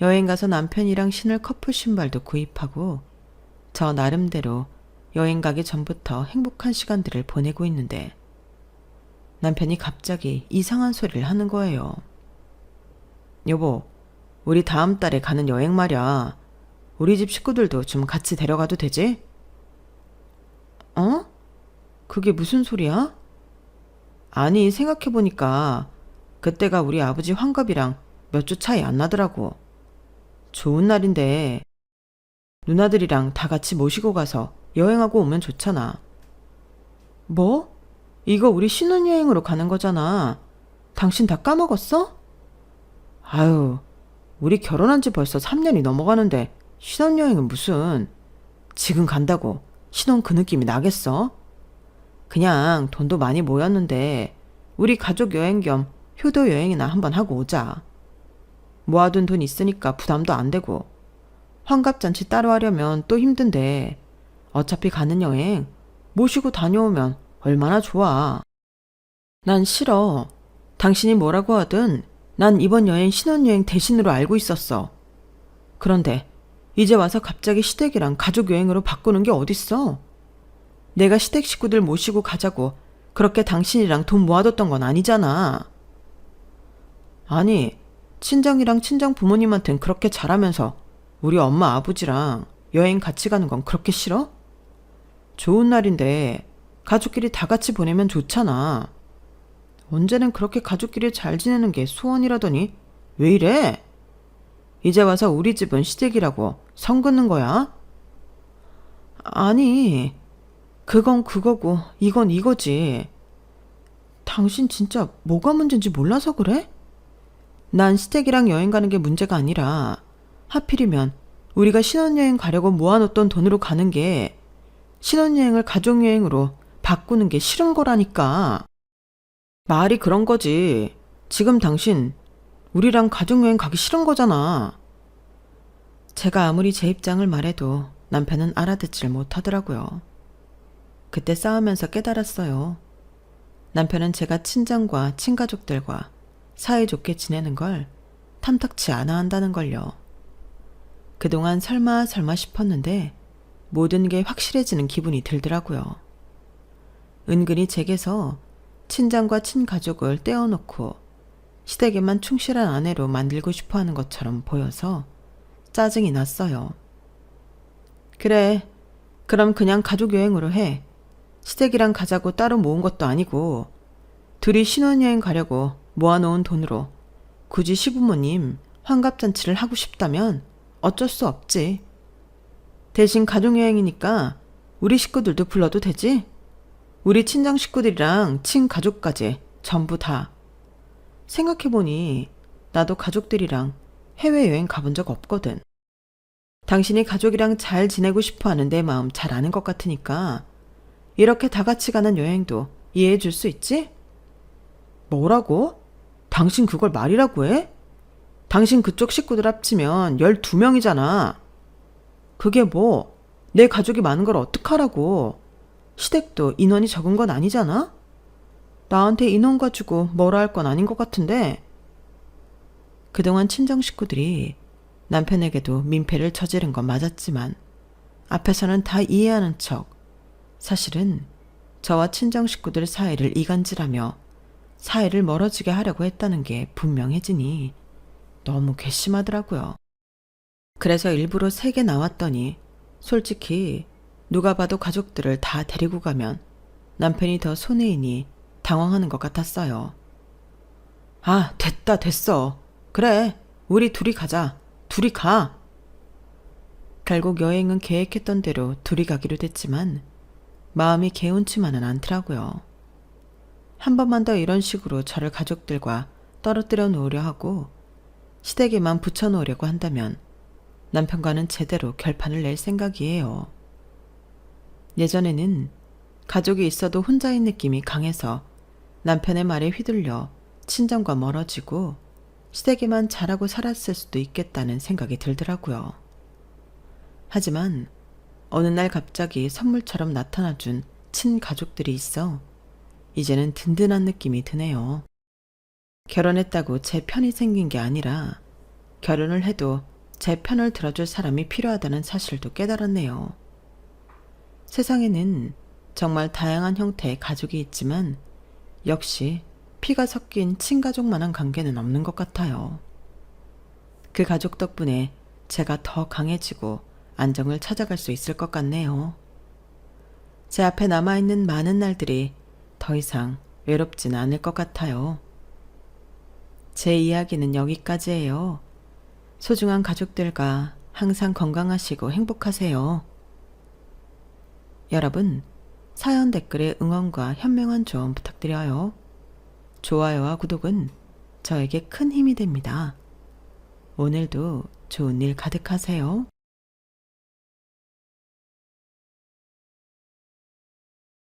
여행 가서 남편이랑 신을 커플 신발도 구입하고 저 나름대로 여행 가기 전부터 행복한 시간들을 보내고 있는데 남편이 갑자기 이상한 소리를 하는 거예요. 여보, 우리 다음 달에 가는 여행 말이야. 우리 집 식구들도 좀 같이 데려가도 되지? 어? 그게 무슨 소리야? 아니, 생각해보니까 그때가 우리 아버지 환갑이랑 몇 주 차이 안 나더라고. 좋은 날인데 누나들이랑 다 같이 모시고 가서 여행하고 오면 좋잖아. 뭐? 이거 우리 신혼여행으로 가는 거잖아. 당신 다 까먹었어? 아유, 우리 결혼한 지 벌써 3년이 넘어가는데 신혼여행은 무슨. 지금 간다고 신혼 그 느낌이 나겠어? 그냥 돈도 많이 모였는데 우리 가족 여행 겸 효도 여행이나 한번 하고 오자. 모아둔 돈 있으니까 부담도 안 되고 환갑잔치 따로 하려면 또 힘든데 어차피 가는 여행 모시고 다녀오면 얼마나 좋아. 난 싫어. 당신이 뭐라고 하든 난 이번 여행 신혼여행 대신으로 알고 있었어. 그런데 이제 와서 갑자기 시댁이랑 가족 여행으로 바꾸는 게 어딨어? 내가 시댁 식구들 모시고 가자고 그렇게 당신이랑 돈 모아뒀던 건 아니잖아. 아니, 친정이랑 친정 부모님한텐 그렇게 잘하면서 우리 엄마 아버지랑 여행 같이 가는 건 그렇게 싫어? 좋은 날인데 가족끼리 다 같이 보내면 좋잖아. 언제는 그렇게 가족끼리 잘 지내는 게 소원이라더니 왜 이래? 이제 와서 우리 집은 시댁이라고 선 긋는 거야? 아니, 그건 그거고 이건 이거지. 당신 진짜 뭐가 문제인지 몰라서 그래? 난 시댁이랑 여행 가는 게 문제가 아니라 하필이면 우리가 신혼여행 가려고 모아놓던 돈으로 가는 게 신혼여행을 가족여행으로 바꾸는 게 싫은 거라니까. 말이 그런 거지. 지금 당신 우리랑 가족여행 가기 싫은 거잖아. 제가 아무리 제 입장을 말해도 남편은 알아듣질 못하더라고요. 그때 싸우면서 깨달았어요. 남편은 제가 친정과 친가족들과 사이좋게 지내는 걸 탐탁치 않아 한다는 걸요. 그동안 설마 싶었는데 모든 게 확실해지는 기분이 들더라고요. 은근히 제게서 친정과 친가족을 떼어놓고 시댁에만 충실한 아내로 만들고 싶어하는 것처럼 보여서 짜증이 났어요. 그래, 그럼 그냥 가족여행으로 해. 시댁이랑 가자고 따로 모은 것도 아니고 둘이 신혼여행 가려고 모아놓은 돈으로 굳이 시부모님 환갑잔치를 하고 싶다면 어쩔 수 없지. 대신 가족여행이니까 우리 식구들도 불러도 되지? 우리 친정 식구들이랑 친가족까지 전부 다. 생각해보니 나도 가족들이랑 해외여행 가본 적 없거든. 당신이 가족이랑 잘 지내고 싶어하는 내 마음 잘 아는 것 같으니까 이렇게 다 같이 가는 여행도 이해해 줄 수 있지? 뭐라고? 당신 그걸 말이라고 해? 당신 그쪽 식구들 합치면 12명이잖아. 그게 뭐, 내 가족이 많은 걸 어떡하라고. 시댁도 인원이 적은 건 아니잖아? 나한테 인원 가지고 뭐라 할 건 아닌 것 같은데. 그동안 친정 식구들이 남편에게도 민폐를 저지른 건 맞았지만 앞에서는 다 이해하는 척 사실은 저와 친정 식구들 사이를 이간질하며 사이를 멀어지게 하려고 했다는 게 분명해지니 너무 괘씸하더라고요. 그래서 일부러 세게 나왔더니 솔직히 누가 봐도 가족들을 다 데리고 가면 남편이 더 손해이니 당황하는 것 같았어요. 아, 됐다, 됐어. 그래, 우리 둘이 가자. 둘이 가. 결국 여행은 계획했던 대로 둘이 가기로 됐지만 마음이 개운치만은 않더라고요. 한 번만 더 이런 식으로 저를 가족들과 떨어뜨려 놓으려 하고 시댁에만 붙여놓으려고 한다면 남편과는 제대로 결판을 낼 생각이에요. 예전에는 가족이 있어도 혼자인 느낌이 강해서 남편의 말에 휘둘려 친정과 멀어지고 시댁에만 잘하고 살았을 수도 있겠다는 생각이 들더라고요. 하지만 어느 날 갑자기 선물처럼 나타나준 친가족들이 있어 이제는 든든한 느낌이 드네요. 결혼했다고 제 편이 생긴 게 아니라 결혼을 해도 제 편을 들어줄 사람이 필요하다는 사실도 깨달았네요. 세상에는 정말 다양한 형태의 가족이 있지만 역시 피가 섞인 친가족만한 관계는 없는 것 같아요. 그 가족 덕분에 제가 더 강해지고 안정을 찾아갈 수 있을 것 같네요. 제 앞에 남아있는 많은 날들이 더 이상 외롭진 않을 것 같아요. 제 이야기는 여기까지예요. 소중한 가족들과 항상 건강하시고 행복하세요. 여러분, 사연 댓글에 응원과 현명한 조언 부탁드려요. 좋아요와 구독은 저에게 큰 힘이 됩니다. 오늘도 좋은 일 가득하세요.